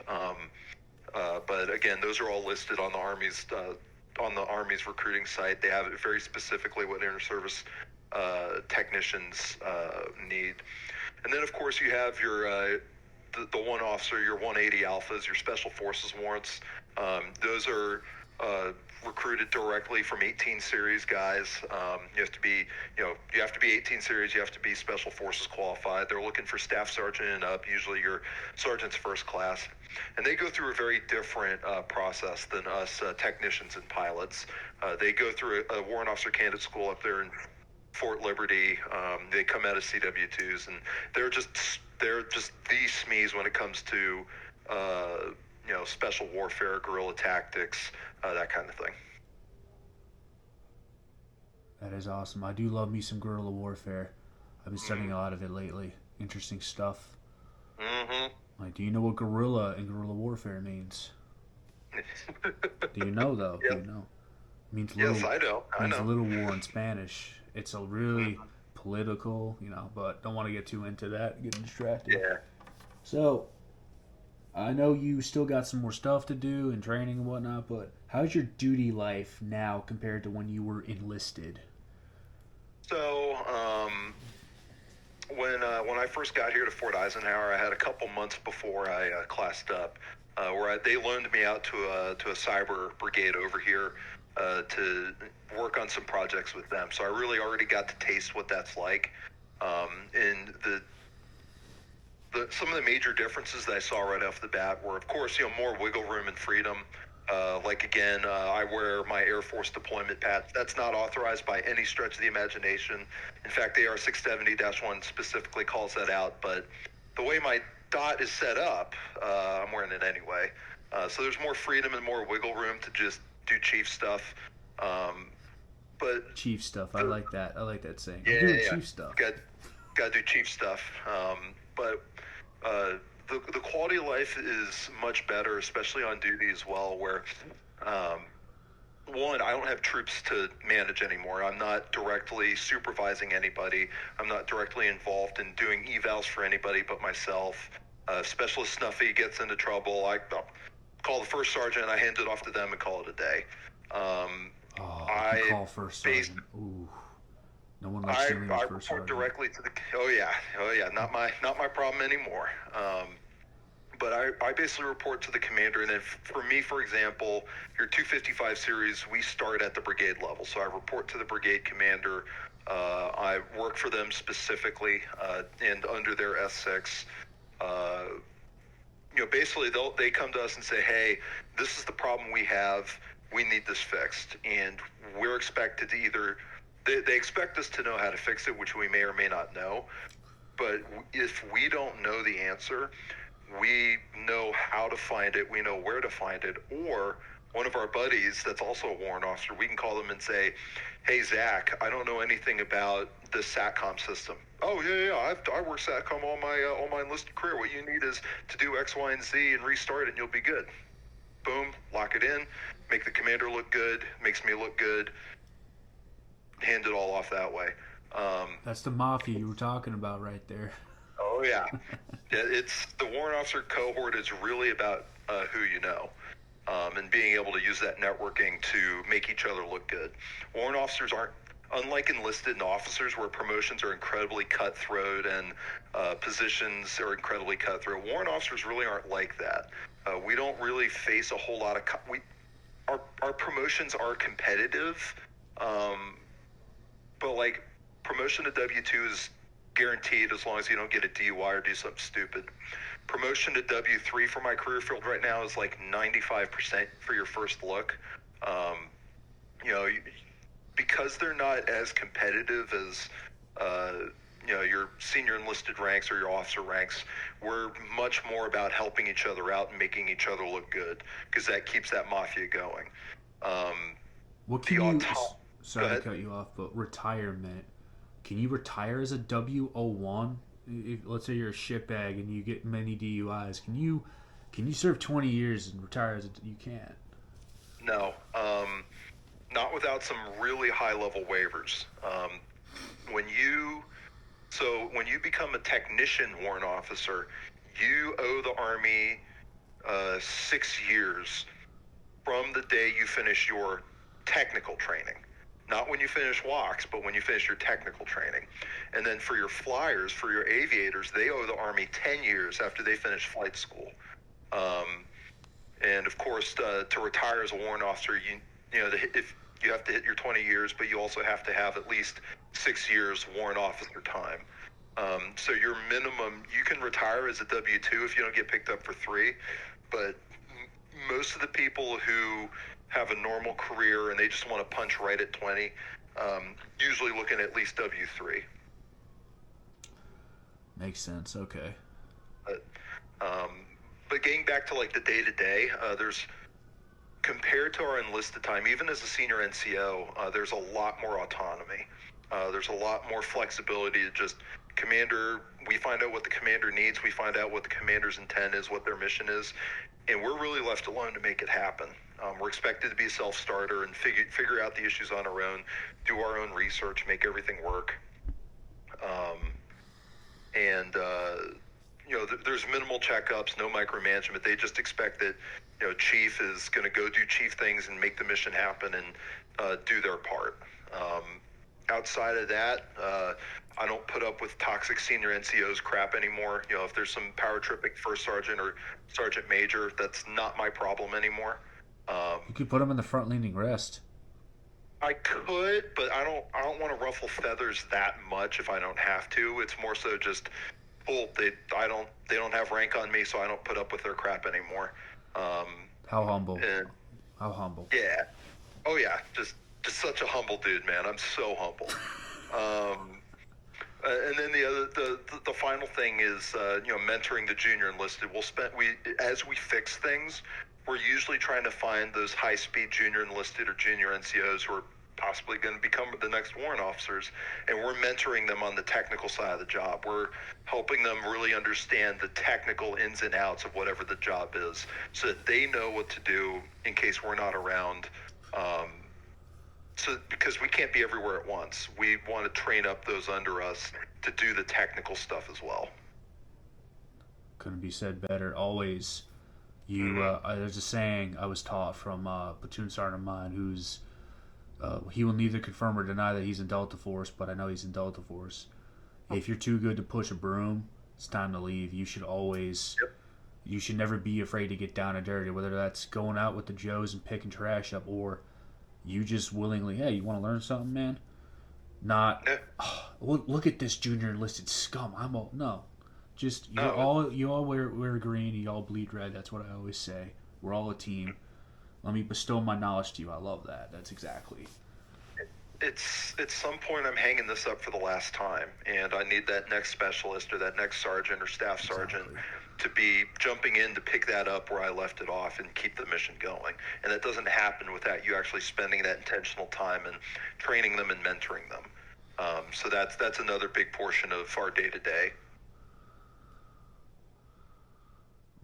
But again, those are all listed on the Army's recruiting site. They have it very specifically what inter-service technicians need. And then of course you have your the one officer, your 180 alphas, your special forces warrants. Those are recruited directly from 18 series guys. You have to be 18 series. You have to be special forces qualified. They're looking for staff sergeant and up. Usually your sergeant's first class, and they go through a very different process than us technicians and pilots. They go through a warrant officer candidate school up there in Fort Liberty. They come out of CW2s, and they're just the SMEs when it comes to special warfare, guerrilla tactics, that kind of thing. That is awesome. I do love me some guerrilla warfare. I've been studying a lot of it lately. Interesting stuff. Like, do you know what guerrilla and guerrilla warfare means? Do you know, though? Yep. Do you know? It means little, yes, I know. It means little war in Spanish. It's a really political, but don't want to get too into that, getting distracted. Yeah. So, I know you still got some more stuff to do and training and whatnot, but how's your duty life now compared to when you were enlisted? So, when I first got here to Fort Eisenhower, I had a couple months before I classed up, where they loaned me out to a cyber brigade over here to work on some projects with them. So I really already got to taste what that's like. And some of the major differences that I saw right off the bat were, of course, more wiggle room and freedom. I wear my Air Force deployment patch. That's not authorized by any stretch of the imagination. In fact, AR 670-1 specifically calls that out. But the way my dot is set up, I'm wearing it anyway. So there's more freedom and more wiggle room to just do chief stuff. But chief stuff, I like that. I like that saying. Yeah, chief stuff. Got to do chief stuff. But the quality of life is much better, especially on duty as well, where one, I don't have troops to manage anymore. I'm not directly supervising anybody. I'm not directly involved in doing evals for anybody but myself. Specialist Snuffy gets into trouble, I call the first sergeant, I hand it off to them and call it a day. I call first sergeant. Ooh. No one likes dealing with first sergeant. Directly to the. Oh yeah. Not my problem anymore. But I basically report to the commander, and then for me, for example, your 255 series, we start at the brigade level. So I report to the brigade commander. I work for them specifically, and under their S6. Basically they come to us and say, hey, this is the problem we have. We need this fixed, and we're expected to either. They expect us to know how to fix it, which we may or may not know. But if we don't know the answer, we know how to find it. We know where to find it. Or one of our buddies that's also a warrant officer, we can call them and say, hey, Zach, I don't know anything about the SATCOM system. Oh, yeah. I work SATCOM all my enlisted career. What you need is to do X, Y, and Z and restart it, and you'll be good. Boom, lock it in, make the commander look good, makes me look good. Hand it all off that way. That's the mafia you were talking about right there. Oh yeah, it's the warrant officer cohort is really about who you know, and being able to use that networking to make each other look good. Warrant officers aren't, unlike enlisted officers where promotions are incredibly cutthroat and positions are incredibly cutthroat. Warrant officers really aren't like that. We don't really face a whole lot of our promotions are competitive. But like promotion to W2 is guaranteed as long as you don't get a DUI or do something stupid. Promotion to W3 for my career field right now is like 95% for your first look. Because they're not as competitive as your senior enlisted ranks or your officer ranks, we're much more about helping each other out and making each other look good because that keeps that mafia going. What can you... Sorry to cut you off, but retirement. Can you retire as a W01? If, let's say you're a shitbag and you get many DUIs. Can you serve 20 years and retire as a... You can't. No. Not without some really high-level waivers. When you become a technician warrant officer, you owe the Army 6 years from the day you finish your technical training. Not when you finish WOCs, but when you finish your technical training. And then for your flyers, for your aviators, they owe the Army 10 years after they finish flight school. And of course, to retire as a warrant officer, if you have to hit your 20 years, but you also have to have at least 6 years warrant officer time. So your minimum, you can retire as a W-2 if you don't get picked up for 3, but most of the people who have a normal career and they just want to punch right at 20, usually looking at least W3. Makes sense. Okay. But getting back to like the day-to-day, there's, compared to our enlisted time, even as a senior NCO, there's a lot more autonomy. There's a lot more flexibility to just commander. We find out what the commander needs. We find out what the commander's intent is, what their mission is, and we're really left alone to make it happen. We're expected to be a self-starter and figure out the issues on our own, do our own research, make everything work. There's minimal checkups, no micromanagement. They just expect that, chief is going to go do chief things and make the mission happen and do their part. Outside of that, I don't put up with toxic senior NCOs crap anymore. If there's some power tripping first sergeant or sergeant major, that's not my problem anymore. You could put them in the front leaning rest. I could, but I don't want to ruffle feathers that much if I don't have to. It's more so just Well, they don't have rank on me, so I don't put up with their crap anymore. How humble. And How humble. yeah, oh yeah, just such a humble dude, man. I'm so humble. And then the final thing is mentoring the junior enlisted. As we fix things, we're usually trying to find those high speed junior enlisted or junior NCOs who are possibly going to become the next warrant officers, and we're mentoring them on the technical side of the job. We're helping them really understand the technical ins and outs of whatever the job is, so that they know what to do in case we're not around. So because we can't be everywhere at once, we want to train up those under us to do the technical stuff as well. Couldn't be said better. Always, there's a saying I was taught from a platoon sergeant of mine who's he will neither confirm or deny that he's in Delta Force, but I know he's in Delta Force. If you're too good to push a broom, it's time to leave. You should always, you should never be afraid to get down and dirty, whether that's going out with the Joes and picking trash up, or you just willingly, hey, you want to learn something, man? Not, oh, look at this junior enlisted scum. No. Just, you all wear green, you all bleed red. That's what I always say. We're all a team. Let me bestow my knowledge to you. I love that. That's exactly. It's at some point I'm hanging this up for the last time, and I need that next specialist or that next sergeant or staff sergeant to be jumping in to pick that up where I left it off and keep the mission going. And that doesn't happen without you actually spending that intentional time and training them and mentoring them. So that's another big portion of our day-to-day.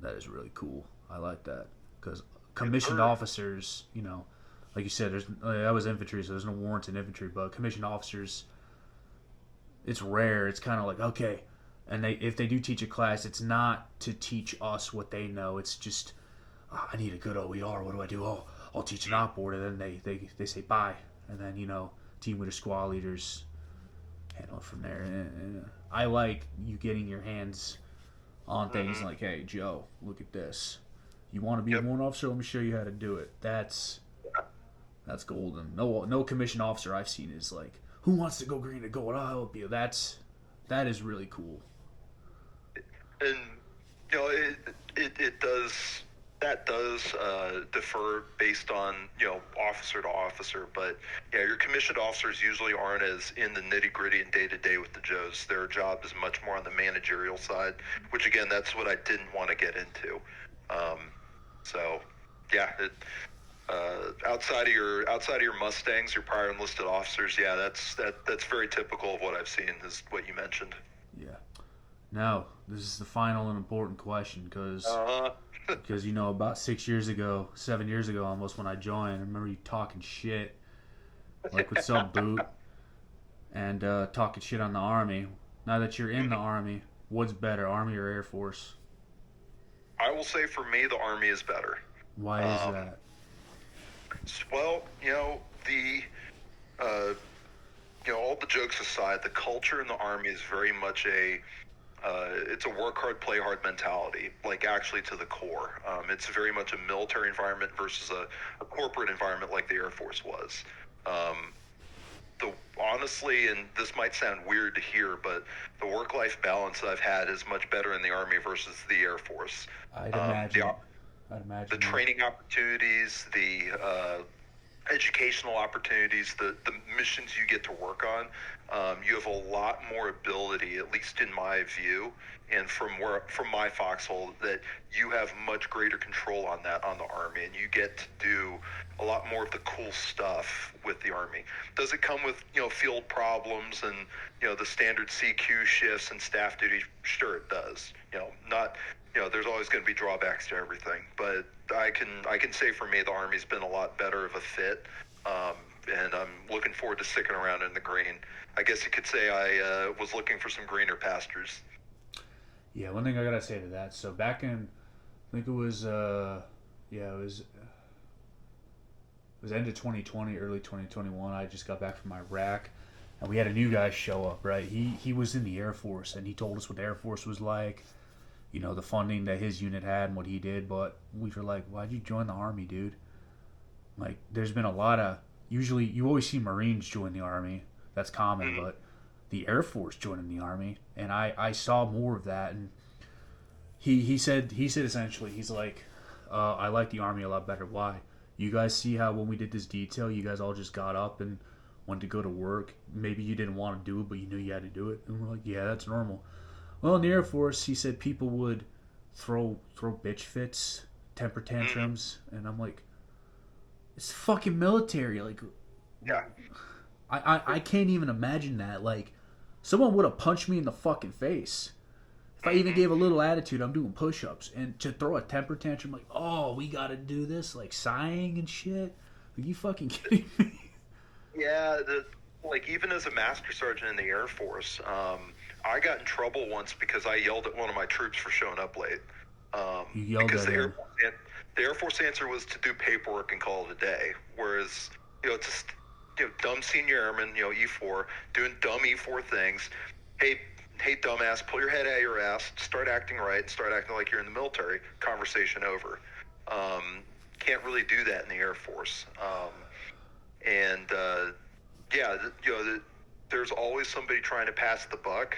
That is really cool. I like that because commissioned officers, like you said, that was infantry, so there's no warrants in infantry. But commissioned officers, it's rare. It's kind of like, okay, and if they do teach a class, it's not to teach us what they know. It's just, I need a good OER. What do I do? Oh, I'll teach an op board, and then they say bye, and then team leader, squad leaders handle it from there. And I like you getting your hands on things like, hey, Joe, look at this. You want to be a warrant officer? Let me show you how to do it. That's golden. No commissioned officer I've seen is like, who wants to go green to gold? I'll help you. That is really cool. And it does differ based on officer to officer, but your commissioned officers usually aren't as in the nitty gritty and day to day with the Joes. Their job is much more on the managerial side, which again, that's what I didn't want to get into. Outside of your Mustangs, your prior enlisted officers, that's very typical of what I've seen, is what you mentioned. Yeah. Now, this is the final and important question because about 7 years ago almost, when I joined, I remember you talking shit, like what's up, boot, and talking shit on the Army. Now that you're in the Army, what's better, Army or Air Force? I will say for me, the Army is better. Why is that? Well, all the jokes aside, the culture in the Army is very much it's a work hard, play hard mentality, like actually to the core. It's very much a military environment versus a corporate environment like the Air Force was. Honestly, and this might sound weird to hear, but the work-life balance that I've had is much better in the Army versus the Air Force. I'd imagine. The training opportunities, the educational opportunities, the missions you get to work on, you have a lot more ability, at least in my view, and from my foxhole, that you have much greater control on that on the Army, and you get to do a lot more of the cool stuff with the Army. Does it come with field problems and the standard CQ shifts and staff duty? Sure, it does. There's always going to be drawbacks to everything, but I can say for me, the Army's been a lot better of a fit, and I'm looking forward to sticking around in the green. I guess you could say I was looking for some greener pastures. Yeah, one thing I gotta say to that. So back in, I think it was end of 2020, early 2021. I just got back from Iraq, and we had a new guy show up. Right, he was in the Air Force, and he told us what the Air Force was like. The funding that his unit had and what he did, but we were like, why'd you join the Army, dude? Like, there's been a lot of, usually, you always see Marines join the Army. That's common, but the Air Force joining the Army, and I saw more of that. And he said essentially, he's like, I like the Army a lot better. Why? You guys see how when we did this detail, you guys all just got up and went to go to work. Maybe you didn't want to do it, but you knew you had to do it. And we're like, yeah, that's normal. Well, in the Air Force, he said people would throw bitch fits, temper tantrums, and I'm like, it's fucking military. Like, Yeah. I can't even imagine that. Like, someone would have punched me in the fucking face. If I even gave a little attitude, I'm doing push-ups. And to throw a temper tantrum, like, oh, we got to do this, like sighing and shit. Are you fucking kidding me? Yeah, like even as a master sergeant in the Air Force, I got in trouble once because I yelled at one of my troops for showing up late. You yelled because at him. The Air Force answer was to do paperwork and call it a day. Whereas, just dumb senior airman, E4, doing dumb E4 things. Hey, dumbass, pull your head out of your ass, start acting right, start acting like you're in the military. Conversation over. Can't really do that in the Air Force. There's always somebody trying to pass the buck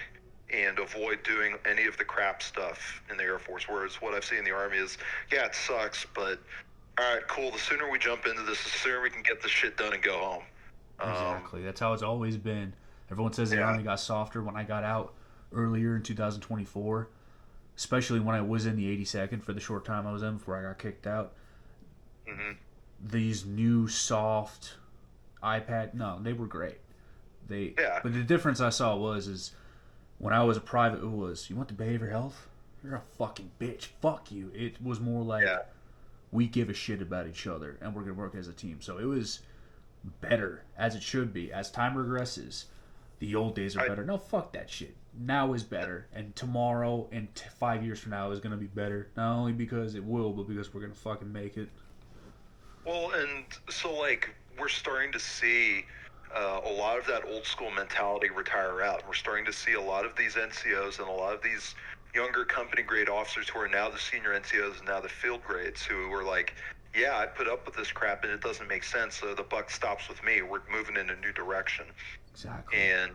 and avoid doing any of the crap stuff in the Air Force. Whereas what I've seen in the Army is, yeah, it sucks, but all right, cool. The sooner we jump into this, the sooner we can get this shit done and go home. Exactly. That's how it's always been. Everyone says the Army got softer. When I got out earlier in 2024, especially when I was in the 82nd for the short time I was in before I got kicked out, these new soft iPad, no, they were great. But the difference I saw is when I was a private, it was, you want the behavioral health? You're a fucking bitch. Fuck you. It was more like, we give a shit about each other and we're going to work as a team. So it was better, as it should be. As time regresses, the old days are better. No, fuck that shit. Now is better. And tomorrow and 5 years from now is going to be better. Not only because it will, but because we're going to fucking make it. Well, and so, like, we're starting to see a lot of that old school mentality retire out. We're starting to see a lot of these NCOs and a lot of these younger company grade officers who are now the senior NCOs and now the field grades who are like, yeah, I put up with this crap and it doesn't make sense, so the buck stops with me. We're moving in a new direction. Exactly. And,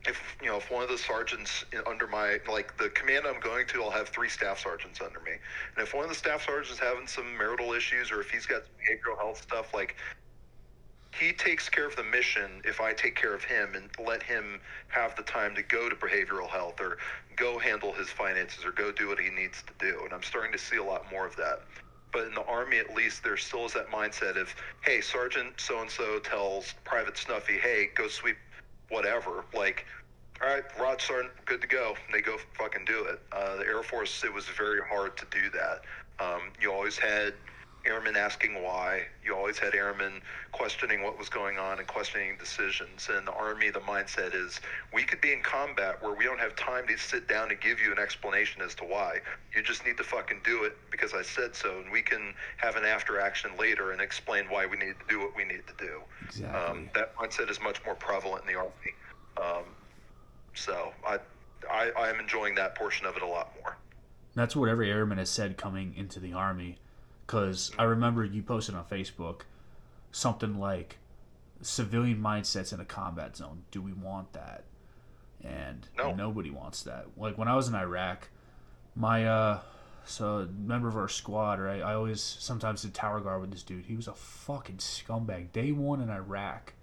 if one of the sergeants under my, like, the command I'm going to, I'll have 3 staff sergeants under me. And if one of the staff sergeants is having some marital issues or if he's got some behavioral health stuff, like, he takes care of the mission if I take care of him and let him have the time to go to behavioral health or go handle his finances or go do what he needs to do. And I'm starting to see a lot more of that. But in the Army, at least, there still is that mindset of, hey, Sergeant so-and-so tells Private Snuffy, hey, go sweep whatever. Like, all right, Rod, Sergeant, good to go. And they go fucking do it. The Air Force, it was very hard to do that. You always had airmen asking why. You always had airmen questioning what was going on and questioning decisions. And in the Army, the mindset is, we could be in combat where we don't have time to sit down and give you an explanation as to why. You just need to fucking do it because I said so, and we can have an after action later and explain why we need to do what we need to do. Exactly. That mindset is much more prevalent in the Army. So I am enjoying that portion of it a lot more. That's what every airman has said coming into the Army. Because I remember you posted on Facebook something like, civilian mindsets in a combat zone. Do we want that? And nobody wants that. Like, when I was in Iraq, my so a member of our squad, right, I always sometimes did tower guard with this dude. He was a fucking scumbag. Day one in Iraq,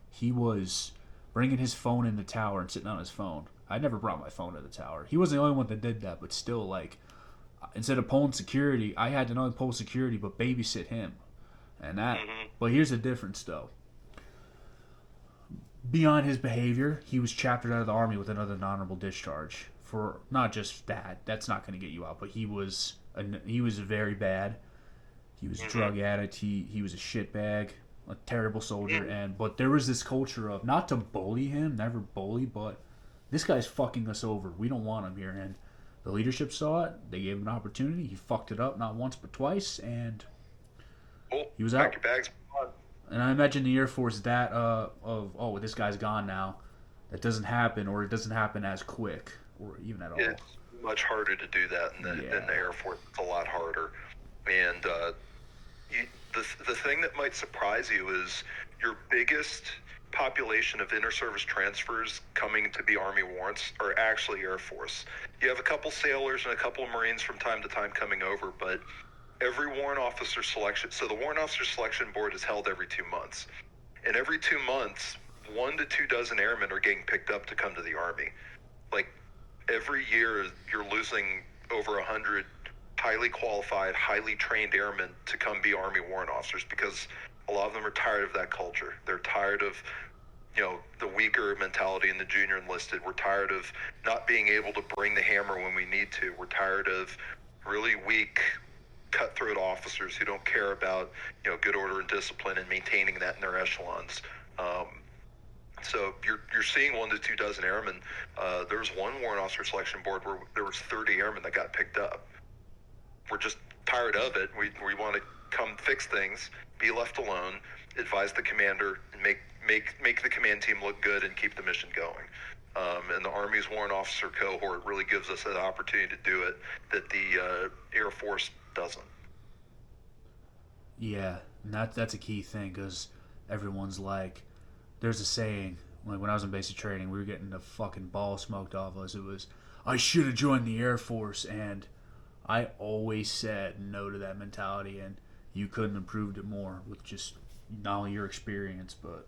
he was bringing his phone in the tower and sitting on his phone. I never brought my phone to the tower. He wasn't the only one that did that, but still, like, instead of pulling security, I had to not only pull security but babysit him, and that. But here's the difference, though. Beyond his behavior, he was chaptered out of the Army with another honorable discharge for not just that. That's not going to get you out, but he was very bad. He was a drug addict. He was a shitbag, a terrible soldier. But there was this culture of not to bully him, never bully, but this guy's fucking us over. We don't want him here, and the leadership saw it. They gave him an opportunity. He fucked it up not once but twice, and he was out. Pack your bags. And I imagine the Air Force this guy's gone now. That doesn't happen, or it doesn't happen as quick, or even at all. It's much harder to do that in the Air Force. It's a lot harder. And the thing that might surprise you is your biggest population of inter-service transfers coming to be Army warrants are actually Air Force. You have a couple sailors and a couple of Marines from time to time coming over, but every warrant officer selection, so the warrant officer selection board is held every 2 months. And every 2 months, 1 to 2 dozen airmen are getting picked up to come to the Army. Like, every year, you're losing over 100 highly qualified, highly trained airmen to come be Army warrant officers because a lot of them are tired of that culture. They're tired of, the weaker mentality in the junior enlisted. We're tired of not being able to bring the hammer when we need to. We're tired of really weak, cutthroat officers who don't care about, good order and discipline and maintaining that in their echelons. So you're seeing 1 to 2 dozen airmen. There was one warrant officer selection board where there was 30 airmen that got picked up. We're just tired of it. We want to come fix things, be left alone, advise the commander, and make the command team look good and keep the mission going. And the Army's warrant officer cohort really gives us that opportunity to do it that the Air Force doesn't. Yeah, and that's a key thing because everyone's like, there's a saying, like when I was in basic training, we were getting the fucking ball smoked off us. It was, I should have joined the Air Force, and I always said no to that mentality, and you couldn't have proved it more with just not only your experience, but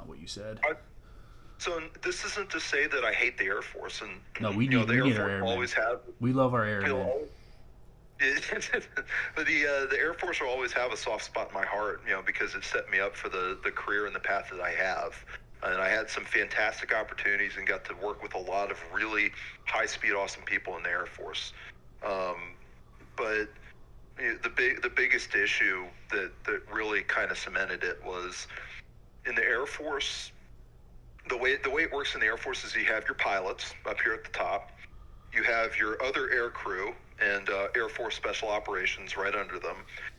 what you said. So this isn't to say that I hate the Air Force, and no, we need our airmen. Always have. We love our airmen. But the Air Force will always have a soft spot in my heart, because it set me up for the career and the path that I have. And I had some fantastic opportunities and got to work with a lot of really high-speed, awesome people in the Air Force. But the biggest issue that really kind of cemented it was in the Air Force. The way it works in the Air Force is you have your pilots up here at the top. You have your other air crew and Air Force Special Operations right under them.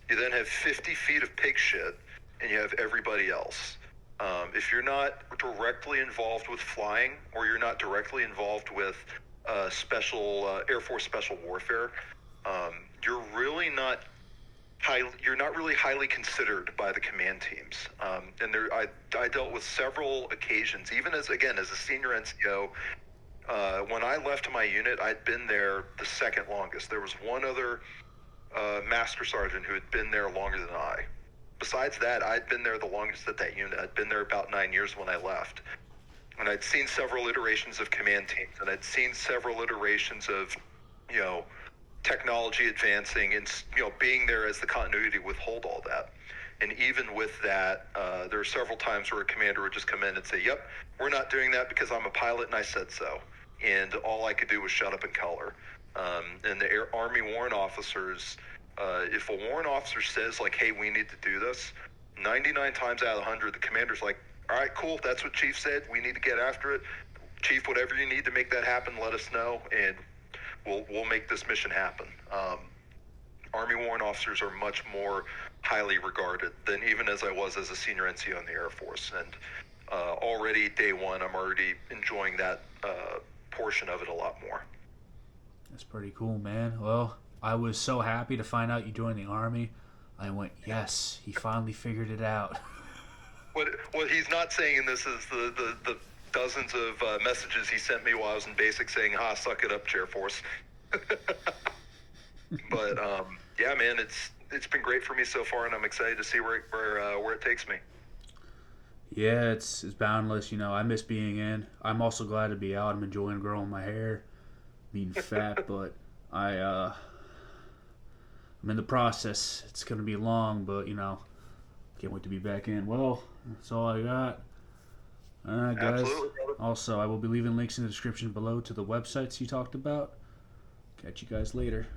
You then have 50 feet of pig shit, and you have everybody else. If you're not directly involved with flying, or you're not directly involved with Air Force Special Warfare, you're really not really highly considered by the command teams. And I dealt with several occasions, even as a senior NCO. When I left my unit, I'd been there the second longest. There was one other master sergeant who had been there longer than I. Besides that, I'd been there the longest at that unit. I'd been there about 9 years when I left. And I'd seen several iterations of command teams, and I'd seen several iterations of, technology advancing and, being there as the continuity would hold all that. And even with that, there are several times where a commander would just come in and say, yep, we're not doing that because I'm a pilot and I said so. And all I could do was shut up and color. And the Army warrant officers, if a warrant officer says, like, hey, we need to do this, 99 times out of 100, the commander's like, all right, cool, that's what Chief said, we need to get after it. Chief, whatever you need to make that happen, let us know, and we'll make this mission happen. Army warrant officers are much more highly regarded than even as I was as a senior NCO in the Air Force. And already day one, I'm already enjoying that portion of it a lot more. That's pretty cool, man. Well, I was so happy to find out you joined the Army. I went, yes, he finally figured it out. What he's not saying in this is the dozens of messages he sent me while I was in basic saying, suck it up, Air Force. But yeah, man, it's been great for me so far, and I'm excited to see where it takes me. Yeah, it's boundless. I miss being in. I'm also glad to be out. I'm enjoying growing my hair, being fat, but I'm in the process. It's gonna be long, but can't wait to be back in. Well, that's all I got. All right, guys. Absolutely, brother. Also, I will be leaving links in the description below to the websites you talked about. Catch you guys later.